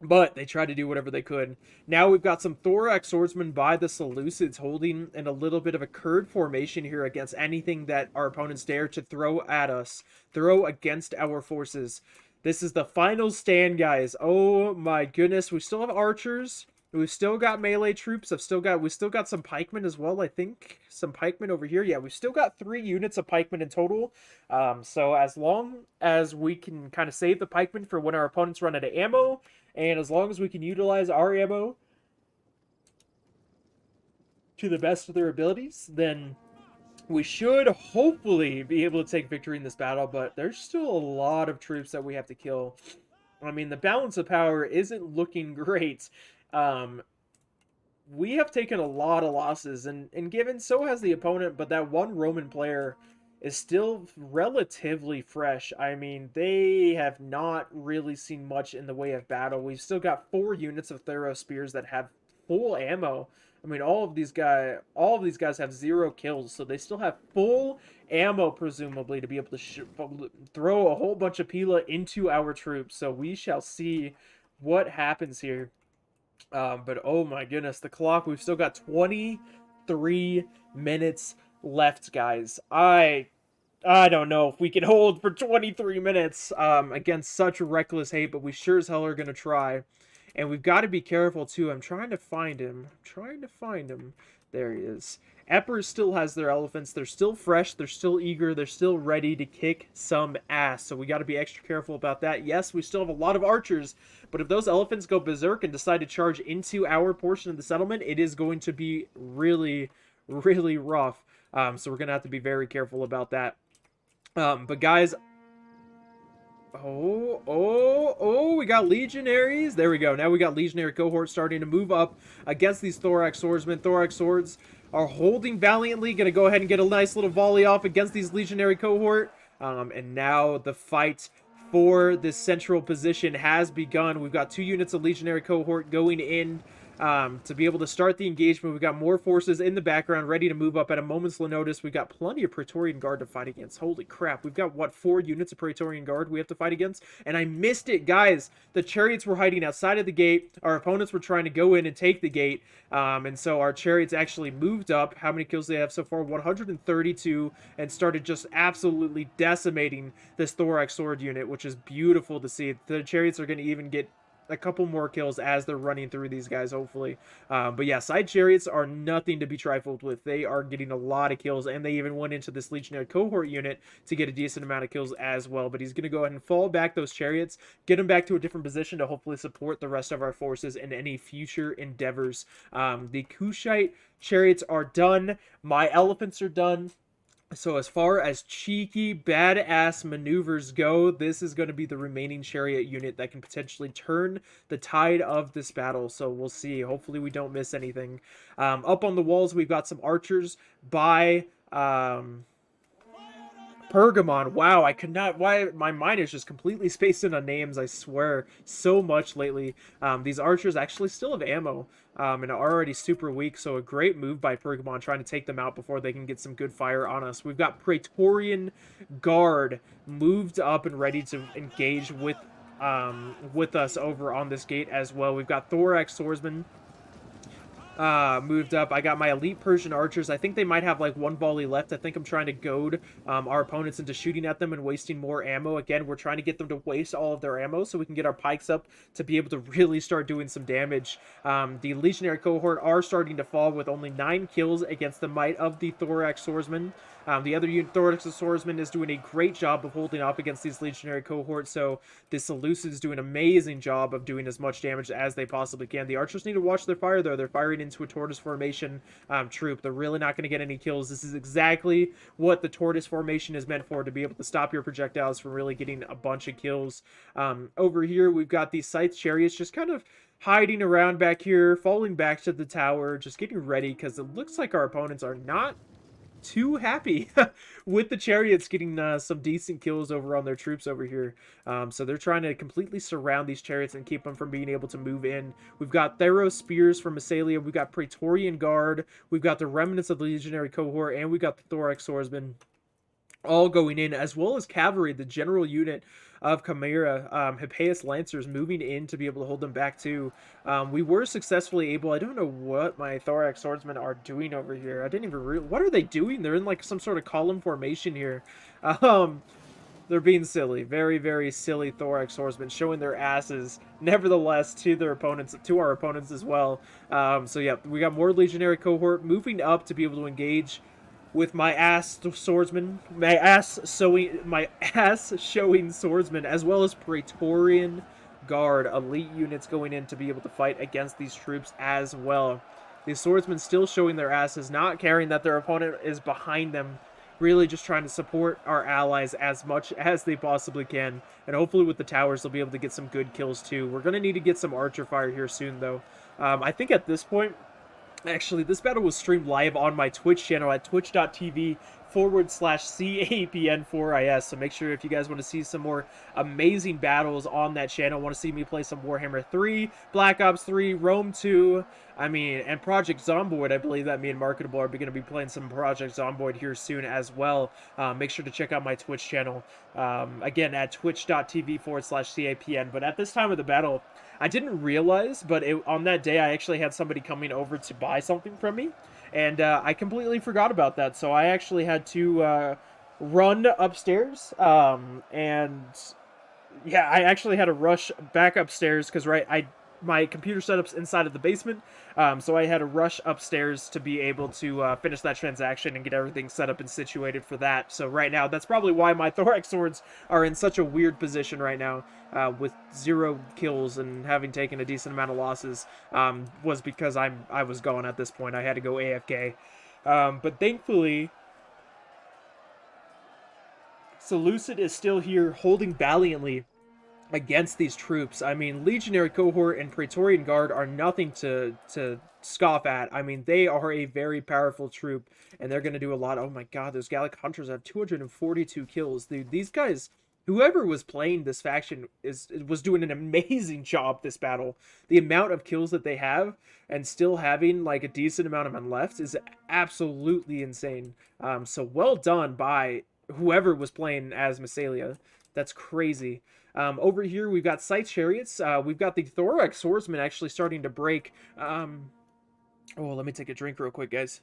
But they tried to do whatever they could. Now we've got some Thorax Swordsmen by the Seleucids holding in a little bit of a curd formation here against anything that our opponents dare to throw at us. Throw against our forces. This is the final stand, guys. Oh my goodness. We still have archers. We've still got melee troops. We still got some pikemen as well, I think. Some pikemen over here. Yeah, we've still got 3 units of pikemen in total. So as long as we can kind of save the pikemen for when our opponents run out of ammo, and as long as we can utilize our ammo to the best of their abilities, then we should hopefully be able to take victory in this battle. But there's still a lot of troops that we have to kill. I mean, the balance of power isn't looking great. We have taken a lot of losses, and given so has the opponent, but that one Roman player is still relatively fresh. I mean, they have not really seen much in the way of battle. We've still got 4 units of Thero Spears that have full ammo. I mean, all of these guys have 0 kills, so they still have full ammo, presumably, to be able to throw a whole bunch of Pila into our troops. So we shall see what happens here. But oh my goodness, the clock, we've still got 23 minutes left, guys. I don't know if we can hold for 23 minutes against such reckless hate, but we sure as hell are going to try. And we've got to be careful, too. I'm trying to find him. There he is. Epir still has their elephants. They're still fresh. They're still eager. They're still ready to kick some ass. So we got to be extra careful about that. Yes, we still have a lot of archers, but if those elephants go berserk and decide to charge into our portion of the settlement, it is going to be really, really rough. So we're going to have to be very careful about that. But guys, we got legionaries. There we go. Now we got legionary cohorts starting to move up against these Thorax Swordsmen. Thorax Swords are holding valiantly. Going to go ahead and get a nice little volley off against these legionary cohort. And now the fight for this central position has begun. We've got 2 units of legionary cohort going in to be able to start the engagement. We've got more forces in the background ready to move up at a moment's notice. We've got plenty of Praetorian Guard to fight against. Holy crap. We've got, what, 4 units of Praetorian Guard we have to fight against? And I missed it, guys. The chariots were hiding outside of the gate. Our opponents were trying to go in and take the gate. And so our chariots actually moved up. How many kills do they have so far? 132, and started just absolutely decimating this Thorax Sword unit, which is beautiful to see. The chariots are going to even get a couple more kills as they're running through these guys, hopefully. But yeah, side chariots are nothing to be trifled with. They are getting a lot of kills, and they even went into this legionary cohort unit to get a decent amount of kills as well. But he's going to go ahead and fall back those chariots, get them back to a different position to hopefully support the rest of our forces in any future endeavors. The Kushite chariots are done. My elephants are done. So as far as cheeky, badass maneuvers go, this is going to be the remaining chariot unit that can potentially turn the tide of this battle. So we'll see. Hopefully we don't miss anything. Up on the walls, we've got some archers by Pergamon. Wow, I could not. Why my mind is just completely spaced in on names. I swear, so much lately. These archers actually still have ammo, and are already super weak. So a great move by Pergamon trying to take them out before they can get some good fire on us. We've got Praetorian Guard moved up and ready to engage with us over on this gate as well. We've got Thorax Swordsman moved up. I got my elite Persian archers. I think they might have like one volley left. I think I'm trying to goad our opponents into shooting at them and wasting more ammo. Again, we're trying to get them to waste all of their ammo so we can get our pikes up to be able to really start doing some damage. The legionary cohort are starting to fall with only 9 kills against the might of the Thorax Swordsman. The other unit, Thorax Swordsman, is doing a great job of holding up against these legionary cohorts, so this Seleucid is doing an amazing job of doing as much damage as they possibly can. The archers need to watch their fire, though. They're firing into a tortoise formation troop. They're really not going to get any kills. This is exactly what the tortoise formation is meant for, to be able to stop your projectiles from really getting a bunch of kills. Over here, we've got these Scythe chariots just kind of hiding around back here, falling back to the tower, just getting ready, because it looks like our opponents are not too happy with the chariots getting some decent kills over on their troops over here. So they're trying to completely surround these chariots and keep them from being able to move in. We've got Theros spears from Massalia. We've got Praetorian Guard. We've got the remnants of the legionary cohort, and we've got the Thorax Swordsman all going in, as well as cavalry, the general unit of Chimera, Hippeus Lancers moving in to be able to hold them back too. We were successfully able, I don't know what my Thorax Swordsmen are doing over here. I didn't even what are they doing? They're in like some sort of column formation here. They're being silly. Very, very silly Thorax Swordsmen, showing their asses, nevertheless, to their opponents, to our opponents as well. So yeah, we got more legionary cohort moving up to be able to engage with my ass swordsman, my ass showing swordsman, as well as Praetorian Guard elite units going in to be able to fight against these troops as well. These swordsmen still showing their asses, not caring that their opponent is behind them, really just trying to support our allies as much as they possibly can. And hopefully with the towers, they'll be able to get some good kills too. We're going to need to get some archer fire here soon, though. I think at this point, actually, this battle was streamed live on my Twitch channel at twitch.tv/CAPN4IS. So make sure if you guys want to see some more amazing battles on that channel, want to see me play some Warhammer 3, Black Ops 3, Rome 2, and Project Zomboid. I believe that me and Marketable are going to be playing some Project Zomboid here soon as well. Make sure to check out my Twitch channel, again, at twitch.tv/CAPN. But at this time of the battle, I didn't realize, but on that day, I actually had somebody coming over to buy something from me, and I completely forgot about that. So I actually had to run upstairs, and yeah, I actually had to rush back upstairs because my computer setup's inside of the basement, so I had to rush upstairs to be able to finish that transaction and get everything set up and situated for that. So right now, that's probably why my Thorax swords are in such a weird position right now, with 0 kills and having taken a decent amount of losses, was because I was gone at this point. I had to go AFK. But thankfully, Seleucid is still here holding valiantly against these troops. Legionary cohort and Praetorian Guard are nothing to scoff at. They are a very powerful troop, and they're going to do a lot. Oh my god, those Gallic Hunters have 242 kills. Dude, these guys, whoever was playing this faction was doing an amazing job this battle. The amount of kills that they have and still having like a decent amount of men left is absolutely insane. So well done by whoever was playing as Massalia. That's crazy. Over here, we've got Scythe Chariots. We've got the Thorax Swordsman actually starting to break. Oh, let me take a drink real quick, guys.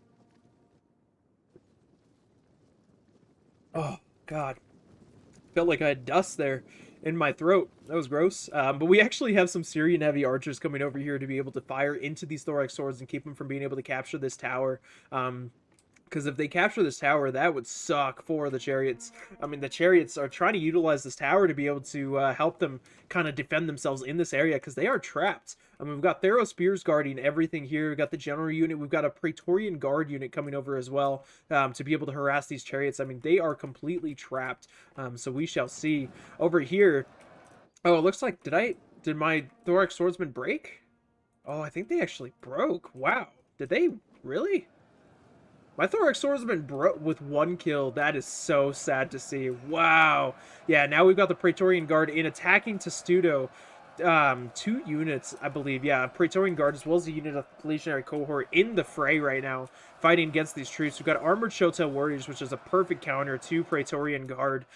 Oh, God. Felt like I had dust there in my throat. That was gross. But we actually have some Syrian heavy archers coming over here to be able to fire into these Thorax Swords and keep them from being able to capture this tower. Because if they capture this tower, that would suck for the chariots. The chariots are trying to utilize this tower to be able to help them kind of defend themselves in this area, because they are trapped. We've got Theros spears guarding everything here. We've got the general unit. We've got a Praetorian Guard unit coming over as well, to be able to harass these chariots. They are completely trapped. So we shall see. Over here, oh, it looks like, did my Thorax Swordsman break? Oh, I think they actually broke. Wow. Did they really? My Thorax Swordsman broke with 1 kill. That is so sad to see. Wow. Yeah, now we've got the Praetorian Guard in attacking Testudo. 2 units, I believe. Yeah, Praetorian Guard as well as a unit of Legionary Cohort in the fray right now, fighting against these troops. We've got Armored Shotel Warriors, which is a perfect counter to Praetorian Guard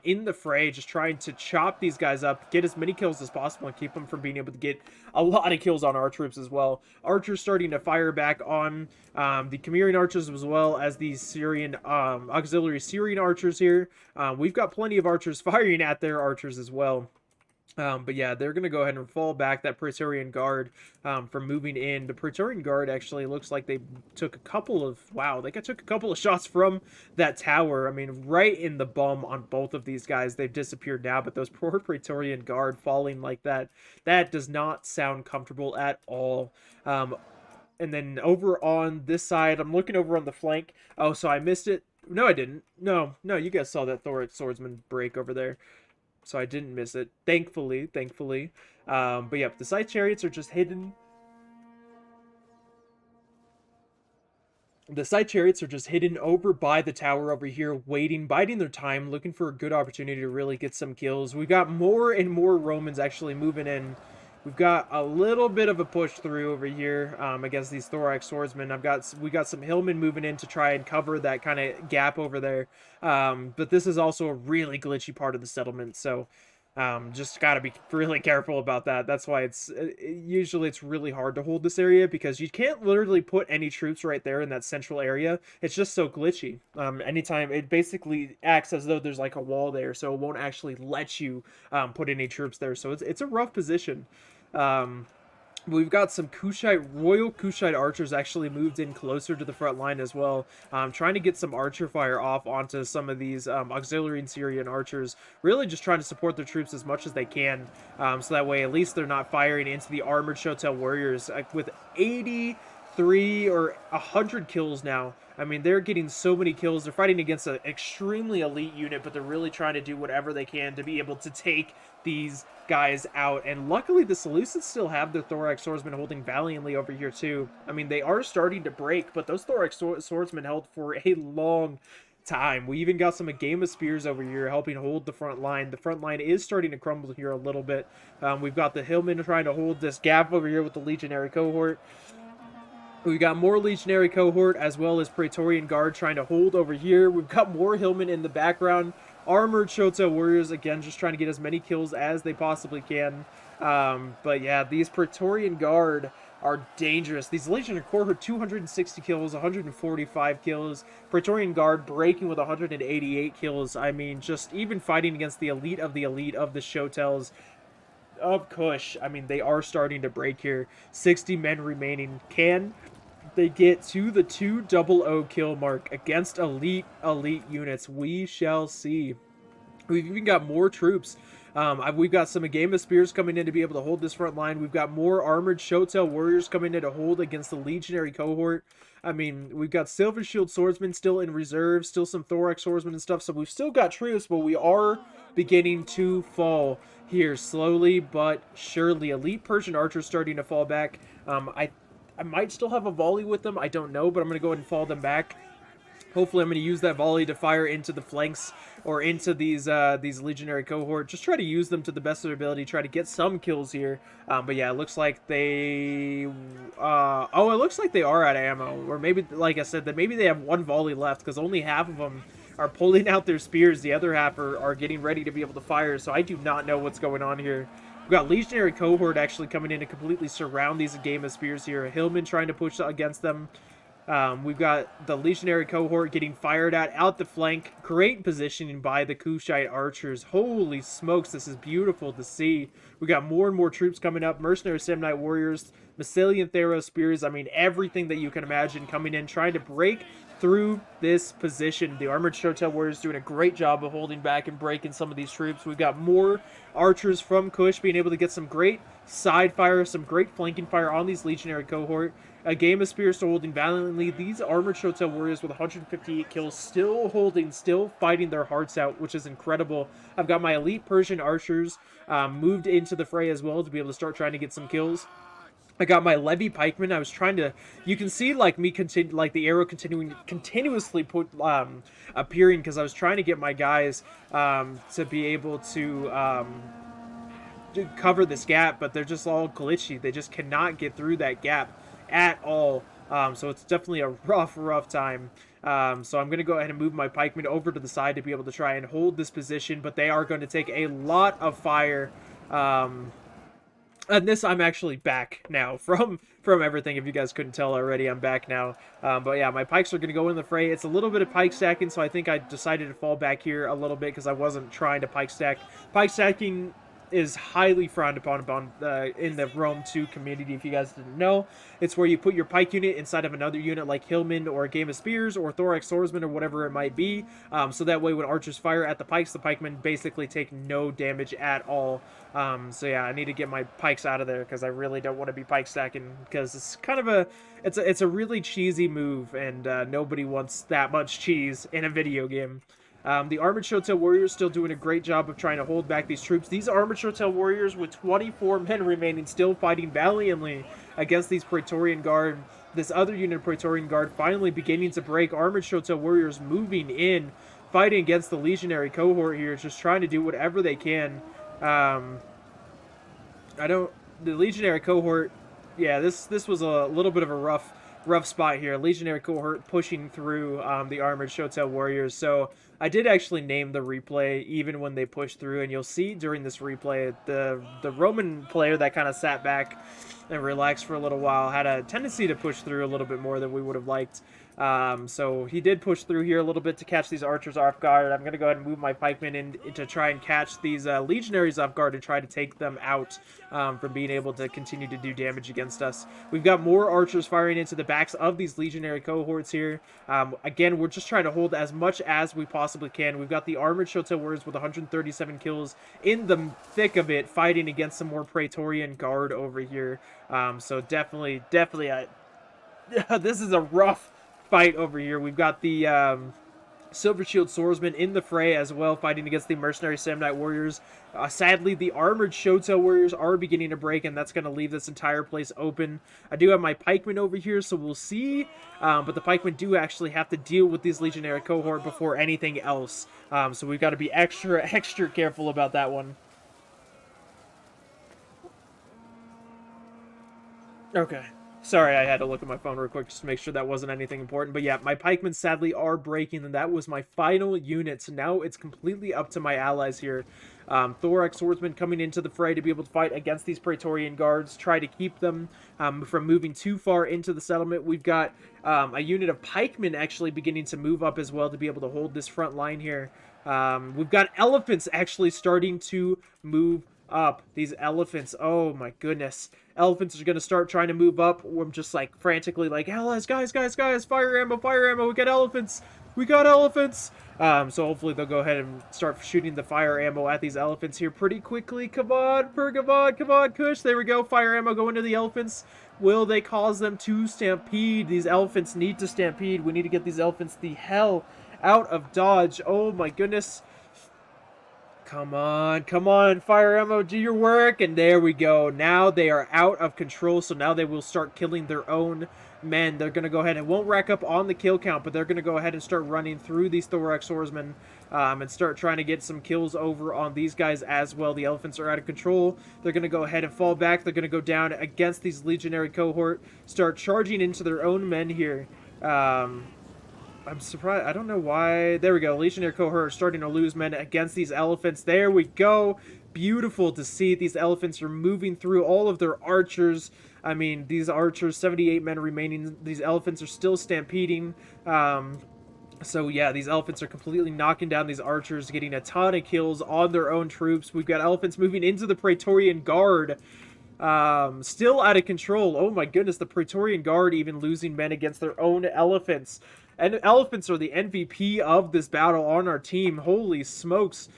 in the fray, just trying to chop these guys up, get as many kills as possible, and keep them from being able to get a lot of kills on our troops as well. Archers starting to fire back on the Cimmerian archers as well as the Syrian auxiliary Syrian archers here. We've got plenty of archers firing at their archers as well. But yeah, they're going to go ahead and fall back that Praetorian Guard from moving in. The Praetorian Guard actually looks like they took a couple of, wow, they took a couple of shots from that tower. I mean, right in the bum on both of these guys. They've disappeared now, but those poor Praetorian Guard falling like that, that does not sound comfortable at all. And then over on this side, I'm looking over on the flank. Oh, so I missed it. No, I didn't. No, you guys saw that Thorax Swordsman break over there. So I didn't miss it, thankfully. But yep, the side chariots are just hidden. The side chariots are just hidden over by the tower over here, waiting, biding their time, looking for a good opportunity to really get some kills. We've got more and more Romans actually moving in. We've got a little bit of a push through over here against these Thorax Swordsmen. We got some Hillmen moving in to try and cover that kind of gap over there. But this is also a really glitchy part of the settlement, so just got to be really careful about that. That's why usually it's really hard to hold this area, because you can't literally put any troops right there in that central area. It's just so glitchy. Anytime it basically acts as though there's like a wall there, so it won't actually let you put any troops there. So it's a rough position. We've got some Royal Kushite archers actually moved in closer to the front line as well, trying to get some archer fire off onto some of these auxiliary and Syrian archers, really just trying to support their troops as much as they can, so that way at least they're not firing into the armored Shotel warriors. With 83 or 100 kills now, I mean, they're getting so many kills. They're fighting against an extremely elite unit, but they're really trying to do whatever they can to be able to take these guys out. And luckily, the Seleucids still have their Thorax Swordsmen holding valiantly over here, too. I mean, they are starting to break, but those Thorax Swordsmen held for a long time. We even got some Game of Spears over here helping hold the front line. The front line is starting to crumble here a little bit. We've got the Hillmen trying to hold this gap over here with the Legionary Cohort. We got more Legionary Cohort as well as Praetorian Guard trying to hold over here. We've got more Hillmen in the background. Armored Shotel Warriors, again, just trying to get as many kills as they possibly can. But yeah, these Praetorian Guard are dangerous. These Legionary Cohort, 260 kills, 145 kills. Praetorian Guard breaking with 188 kills. I mean, just even fighting against the elite of the Shotels of Kush. I mean, they are starting to break here. 60 men remaining. Can they get to the 200 kill mark against elite units? We shall see. We've even got more troops. We've got some Game of Spears coming in to be able to hold this front line. We've got more armored Shotel warriors coming in to hold against the Legionary Cohort. I mean, we've got Silver Shield Swordsmen still in reserve, still some Thorax Swordsmen and stuff, so we've still got troops, but we are beginning to fall here slowly but surely. Elite Persian archers starting to fall back. I might still have a volley with them, I don't know, but I'm going to go ahead and fall them back. Hopefully I'm going to use that volley to fire into the flanks or into these Legionary Cohort. Just try to use them to the best of their ability, try to get some kills here. But yeah, it looks like they... it looks like they are out of ammo. Or maybe, like I said, that maybe they have one volley left, because only half of them are pulling out their spears. The other half are getting ready to be able to fire, so I do not know what's going on here. We've got Legionary Cohort actually coming in to completely surround these Game of Spears here. Hillmen trying to push against them. We've got the Legionary Cohort getting fired at out the flank. Great positioning by the Kushite archers. Holy smokes, this is beautiful to see. We got more and more troops coming up. Mercenary Samnite warriors, Massilian Theros spears. I mean, everything that you can imagine coming in, trying to break through this position. The armored Shotel warriors doing a great job of holding back and breaking some of these troops. We've got more archers from Kush being able to get some great side fire, some great flanking fire on these Legionary Cohort. A Game of Spears still holding valiantly. These armored Shotel warriors with 158 kills still holding, still fighting their hearts out, which is incredible. I've got my elite Persian archers moved into the fray as well to be able to start trying to get some kills. I got my Levy Pikeman. I was trying to. You can see like me continue, like the arrow continuously appearing because I was trying to get my guys to be able to cover this gap, but they're just all glitchy. They just cannot get through that gap at all. So it's definitely a rough time. So I'm going to go ahead and move my pikemen over to the side to be able to try and hold this position, but they are going to take a lot of fire. And this, I'm actually back now from everything. If you guys couldn't tell already, I'm back now. But yeah, my pikes are going to go in the fray. It's a little bit of pike stacking, so I think I decided to fall back here a little bit because I wasn't trying to pike stack. Pike stacking is highly frowned upon in the Rome 2 community, if you guys didn't know. It's where you put your pike unit inside of another unit like Hillman or a Game of Spears or Thorax Swordsman or whatever it might be. So that way when archers fire at the pikes, the pikemen basically take no damage at all. So yeah, I need to get my pikes out of there because I really don't want to be pike stacking because it's kind of it's a really cheesy move, and nobody wants that much cheese in a video game. The Armored Showtail Warriors still doing a great job of trying to hold back these troops. These Armored Showtail Warriors with 24 men remaining still fighting valiantly against these Praetorian Guard. This other unit of Praetorian Guard finally beginning to break. Armored Showtail Warriors moving in, fighting against the Legionary cohort here, just trying to do whatever they can. The Legionary cohort, yeah, this was a little bit of a rough spot here. Legionary cohort pushing through the Armored Showtail Warriors. So I did actually name the replay even when they pushed through, and you'll see during this replay the Roman player that kind of sat back and relaxed for a little while had a tendency to push through a little bit more than we would have liked. So he did push through here a little bit to catch these archers off guard. I'm going to go ahead and move my pikemen in to try and catch these legionaries off guard and try to take them out from being able to continue to do damage against us. We've got more archers firing into the backs of these legionary cohorts here. Again, we're just trying to hold as much as we possibly can. We've got the Armored Showtail Warriors with 137 kills in the thick of it, fighting against some more Praetorian Guard over here. So definitely, this is a rough fight over here. We've got the Silver Shield Swordsman in the fray as well, fighting against the Mercenary Samnite Warriors. Sadly, the Armored Showtail Warriors are beginning to break, and that's going to leave this entire place open. I do have my pikemen over here, so we'll see. But the pikemen do actually have to deal with these Legionary cohort before anything else. So we've got to be extra careful about that one. Okay. Sorry, I had to look at my phone real quick just to make sure that wasn't anything important. But yeah, my pikemen sadly are breaking, and that was my final unit. So now it's completely up to my allies here. Thorax Swordsman coming into the fray to be able to fight against these Praetorian Guards, try to keep them from moving too far into the settlement. We've got a unit of pikemen actually beginning to move up as well to be able to hold this front line here. We've got elephants actually starting to move up. These elephants, oh my goodness. Elephants are going to start trying to move up. I'm just like frantically like, allies, guys, fire ammo, we got elephants. So hopefully they'll go ahead and start shooting the fire ammo at these elephants here pretty quickly. Come on, Kush. There we go. Fire ammo going to the elephants. Will they cause them to stampede? These elephants need to stampede. We need to get these elephants the hell out of Dodge. Oh my goodness. Come on, fire ammo, do your work, and there we go. Now they are out of control, so now they will start killing their own men. They're going to go ahead and won't rack up on the kill count, but they're going to go ahead and start running through these Thorax Swordsmen and start trying to get some kills over on these guys as well. The elephants are out of control. They're going to go ahead and fall back. They're going to go down against these legionary cohort, start charging into their own men here. I'm surprised. I don't know why. There we go. Legionnaire cohort starting to lose men against these elephants. There we go. Beautiful to see. These elephants are moving through all of their archers. I mean, these archers, 78 men remaining. These elephants are still stampeding. So yeah, these elephants are completely knocking down these archers, getting a ton of kills on their own troops. We've got elephants moving into the Praetorian Guard. Still out of control. Oh my goodness, the Praetorian Guard even losing men against their own elephants. And elephants are the MVP of this battle on our team. Holy smokes.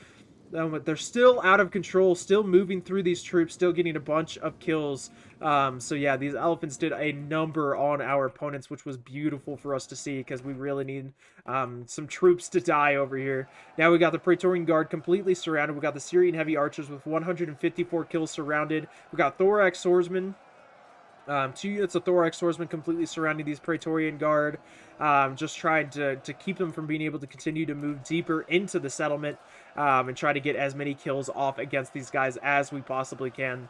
They're still out of control, still moving through these troops, still getting a bunch of kills. So yeah, these elephants did a number on our opponents, which was beautiful for us to see because we really need some troops to die over here. Now we got the Praetorian Guard completely surrounded. We got the Syrian Heavy Archers with 154 kills surrounded. We got Thorax Swordsmen. Two units of thorax swordsmen completely surrounding these Praetorian Guard, just trying to keep them from being able to continue to move deeper into the settlement, and try to get as many kills off against these guys as we possibly can.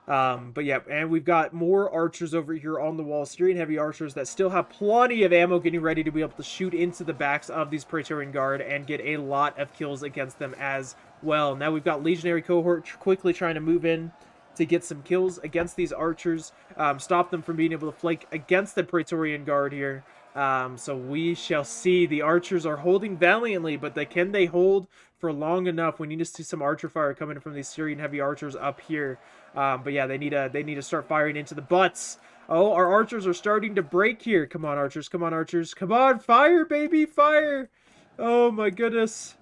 But yeah, and we've got more archers over here on the wall, Syrian heavy archers that still have plenty of ammo, getting ready to be able to shoot into the backs of these Praetorian Guard and get a lot of kills against them as well. Now we've got legionary cohort quickly trying to move in to get some kills against these archers, stop them from being able to flank against the Praetorian Guard here. So we shall see. The archers are holding valiantly, but can they hold for long enough? We need to see some archer fire coming from these Syrian heavy archers up here. But yeah, they need to start firing into the butts. Oh, our archers are starting to break here. Come on, archers. Come on, archers. Come on, fire, baby, fire. Oh my goodness.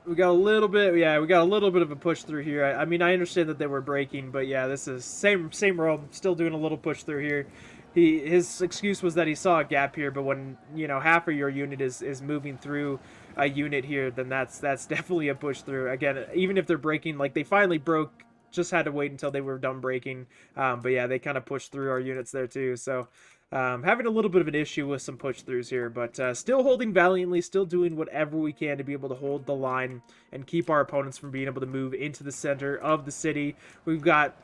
We got a little bit, yeah, we got a little bit of a push through here. I mean, I understand that they were breaking, but yeah, this is same Rome, still doing a little push through here. His excuse was that he saw a gap here, but when, you know, half of your unit is moving through a unit here, then that's definitely a push through. Again, even if they're breaking, like they finally broke, just had to wait until they were done breaking. But yeah, they kind of pushed through our units there too. So having a little bit of an issue with some push throughs here, but still holding valiantly, still doing whatever we can to be able to hold the line and keep our opponents from being able to move into the center of the city. We've got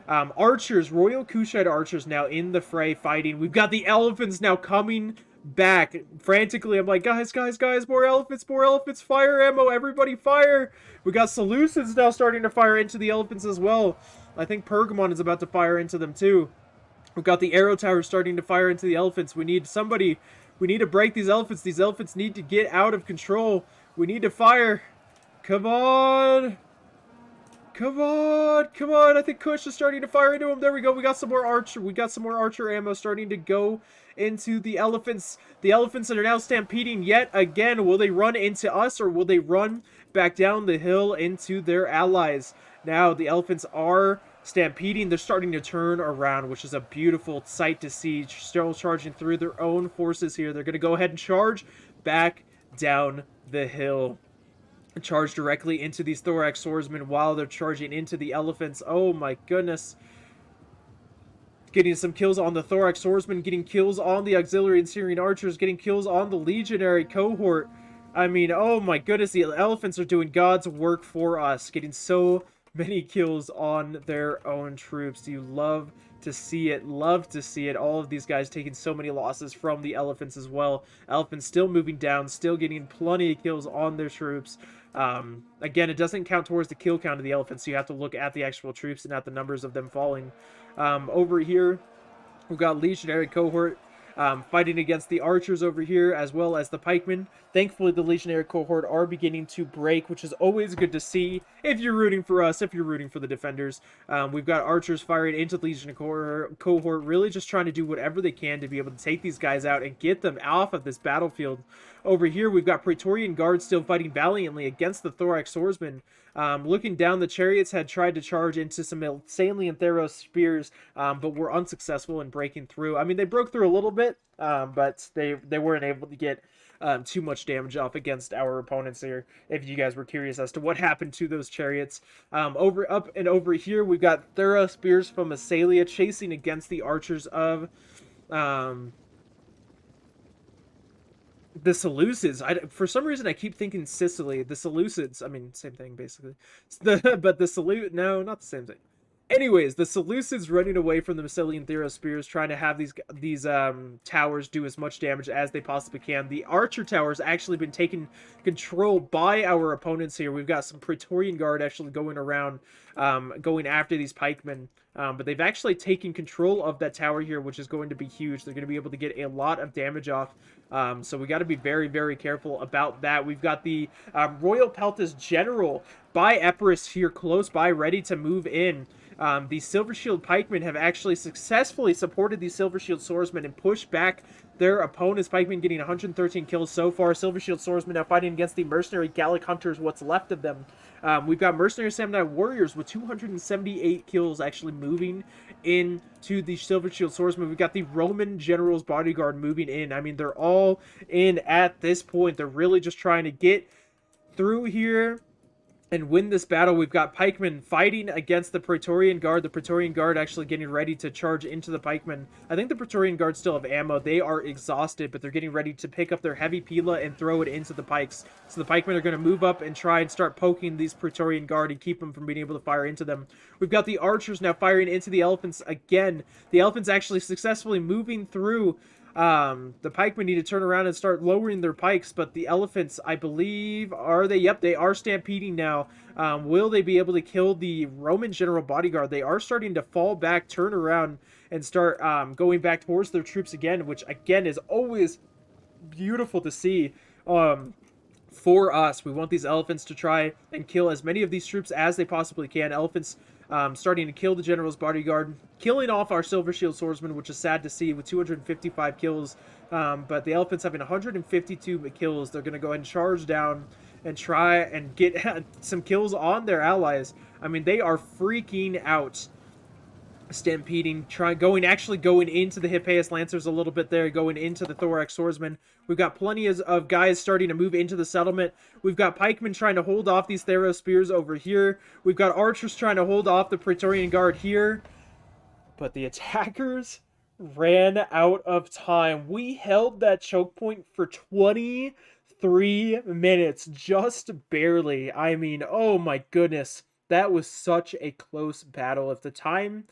archers, Royal Kushite archers now in the fray fighting. We've got the elephants now coming back frantically. I'm like, guys, more elephants, fire ammo, everybody fire. We got Seleucids now starting to fire into the elephants as well. I think Pergamon is about to fire into them too. We've got the arrow towers starting to fire into the elephants. We need to break these elephants. These elephants need to get out of control. We need to fire. Come on. Come on. I think Kush is starting to fire into him. There we go. We got some more archer ammo starting to go into the elephants. The elephants that are now stampeding yet again. Will they run into us or will they run back down the hill into their allies? Now the elephants are stampeding. They're starting to turn around, which is a beautiful sight to see. Still charging through their own forces here. They're going to go ahead and charge back down the hill. Charge directly into these thorax swordsmen while they're charging into the elephants. Oh my goodness. Getting some kills on the thorax swordsmen, getting kills on the auxiliary and Syrian archers, getting kills on the legionary cohort. I mean, oh my goodness, the elephants are doing God's work for us, getting so many kills on their own troops. You love to see it, all of these guys taking so many losses from the elephants as well. Elephants still moving down, still getting plenty of kills on their troops. Again, it doesn't count towards the kill count of the elephants, so you have to look at the actual troops and at the numbers of them falling. Over here, we've got legionary cohort fighting against the archers over here, as well as the pikemen. Thankfully, the legionary cohort are beginning to break, which is always good to see if you're rooting for us, if you're rooting for the defenders. We've got archers firing into the legionary cohort, really just trying to do whatever they can to be able to take these guys out and get them off of this battlefield. Over here, we've got Praetorian guards still fighting valiantly against the thorax swordsmen. Looking down, the chariots had tried to charge into some Salient Theros spears, but were unsuccessful in breaking through. I mean, they broke through a little bit, but they weren't able to get too much damage off against our opponents here, if you guys were curious as to what happened to those chariots. Over here, we've got Thera spears from Massalia chasing against the archers of the Seleucids. For some reason, I keep thinking Sicily. The Seleucids, I mean, same thing, basically. But the no, not the same thing. Anyways, the Seleucids running away from the Massilian Theros spears, trying to have these towers do as much damage as they possibly can. The archer towers actually been taken control by our opponents here. We've got some Praetorian guard actually going around, going after these pikemen. But they've actually taken control of that tower here, which is going to be huge. They're going to be able to get a lot of damage off. So we got to be very, very careful about that. We've got the Royal Peltas General by Epirus here close by, ready to move in. The Silver Shield pikemen have actually successfully supported these Silver Shield swordsmen and pushed back their opponents. Pikemen getting 113 kills so far. Silver Shield swordsmen now fighting against the mercenary Gallic hunters, what's left of them. We've got mercenary samurai warriors with 278 kills actually moving into the Silver Shield swordsmen. We've got the Roman general's bodyguard moving in. I mean, they're all in at this point. They're really just trying to get through here and win this battle. We've got pikemen fighting against the Praetorian Guard. The Praetorian Guard actually getting ready to charge into the pikemen. I think the Praetorian Guard still have ammo. They are exhausted, but they're getting ready to pick up their heavy pila and throw it into the pikes. So the pikemen are going to move up and try and start poking these Praetorian Guard and keep them from being able to fire into them. We've got the archers now firing into the elephants again. The elephants actually successfully moving through. The pikemen need to turn around and start lowering their pikes, but the elephants, I believe, are they? Yep, they are stampeding now. Will they be able to kill the Roman general bodyguard? They are starting to fall back, turn around, and start going back towards their troops again, which again is always beautiful to see. For us, we want these elephants to try and kill as many of these troops as they possibly can. Elephants starting to kill the general's bodyguard, killing off our silver shield swordsman, which is sad to see, with 255 kills. But the elephants having 152 kills. They're going to go ahead and charge down and try and get some kills on their allies. I mean, they are freaking out, stampeding, going into the Hippeus Lancers a little bit there, going into the Thorax Swordsmen. We've got plenty of guys starting to move into the settlement. We've got pikemen trying to hold off these Theros Spears over here. We've got archers trying to hold off the Praetorian Guard here. But the attackers ran out of time. We held that choke point for 23 minutes, just barely. I mean, oh my goodness. That was such a close battle. If the time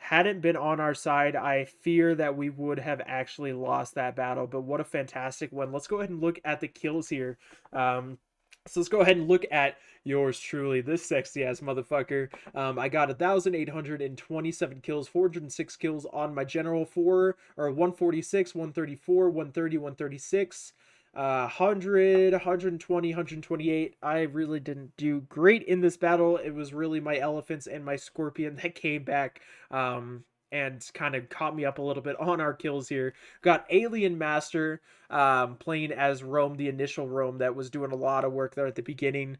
hadn't been on our side, I fear that we would have actually lost that battle. But what a fantastic one. Let's go ahead and look at the kills here. So let's go ahead and look at yours truly, this sexy ass motherfucker. I got 1,827 kills, 406 kills on my general, 146, 134, 130, 136. 100, 120, 128. I really didn't do great in this battle. It was really my elephants and my scorpion that came back and kind of caught me up a little bit on our kills here. Got Alien Master playing as Rome, the initial Rome that was doing a lot of work there at the beginning,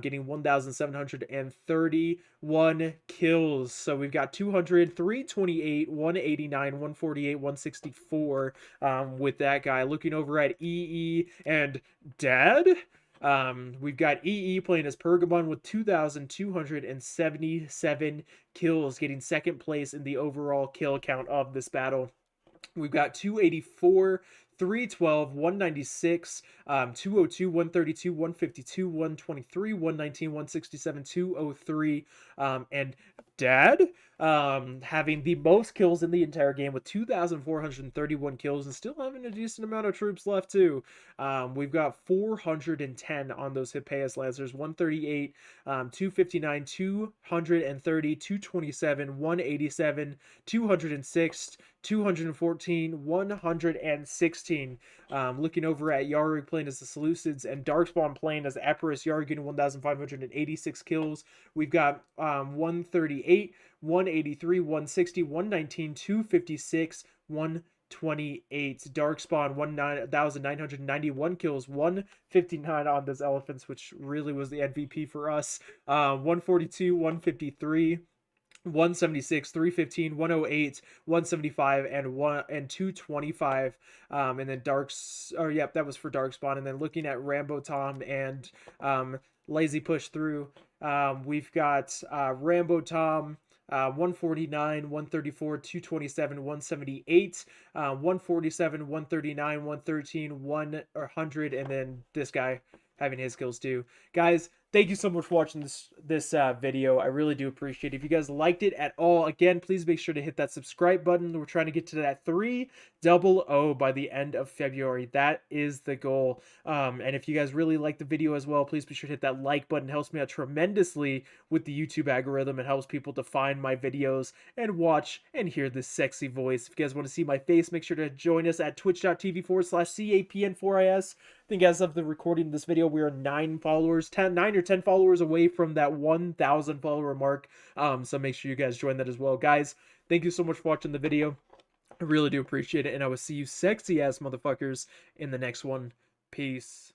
getting 1,731 kills. So we've got 200, 328, 189, 148, 164 with that guy. Looking over at EE and Dad. We've got EE playing as Pergamon with 2,277 kills, getting second place in the overall kill count of this battle. We've got 284, 312, 196, 202, 132, 152, 123, 119, 167, 203, and Dad having the most kills in the entire game with 2,431 kills and still having a decent amount of troops left too. We've got 410 on those Hippeus Lancers, 138, 259, 230, 227, 187, 206, 214, 116. Looking over at Yarug playing as the Seleucids and Darkspawn playing as Epirus. Yarug getting 1,586 kills. We've got 138, 183, 160, 119, 256, 128. Darkspawn 1,991 kills, 159 on those elephants, which really was the MVP for us. 142, 153. 176, 315, 108, 175, and 225. And then that was for Darkspawn. And then looking at Rambo Tom and Lazy Push Through, we've got Rambo Tom, 149, 134, 227, 178, 147, 139, 113, 100, and then this guy having his kills too. Guys, thank you so much for watching this video. I really do appreciate it. If you guys liked it at all, again, please make sure to hit that subscribe button. We're trying to get to that 300 by the end of February. That is the goal. And if you guys really like the video as well, please be sure to hit that like button. It helps me out tremendously with the YouTube algorithm. It helps people to find my videos and watch and hear this sexy voice. If you guys want to see my face, make sure to join us at twitch.tv/CAPN4IS. I think as of the recording of this video, we are 9 or 10 followers away from that 1,000 follower mark. So make sure you guys join that as well. Guys, thank you so much for watching the video. I really do appreciate it, and I will see you sexy ass motherfuckers in the next one. Peace.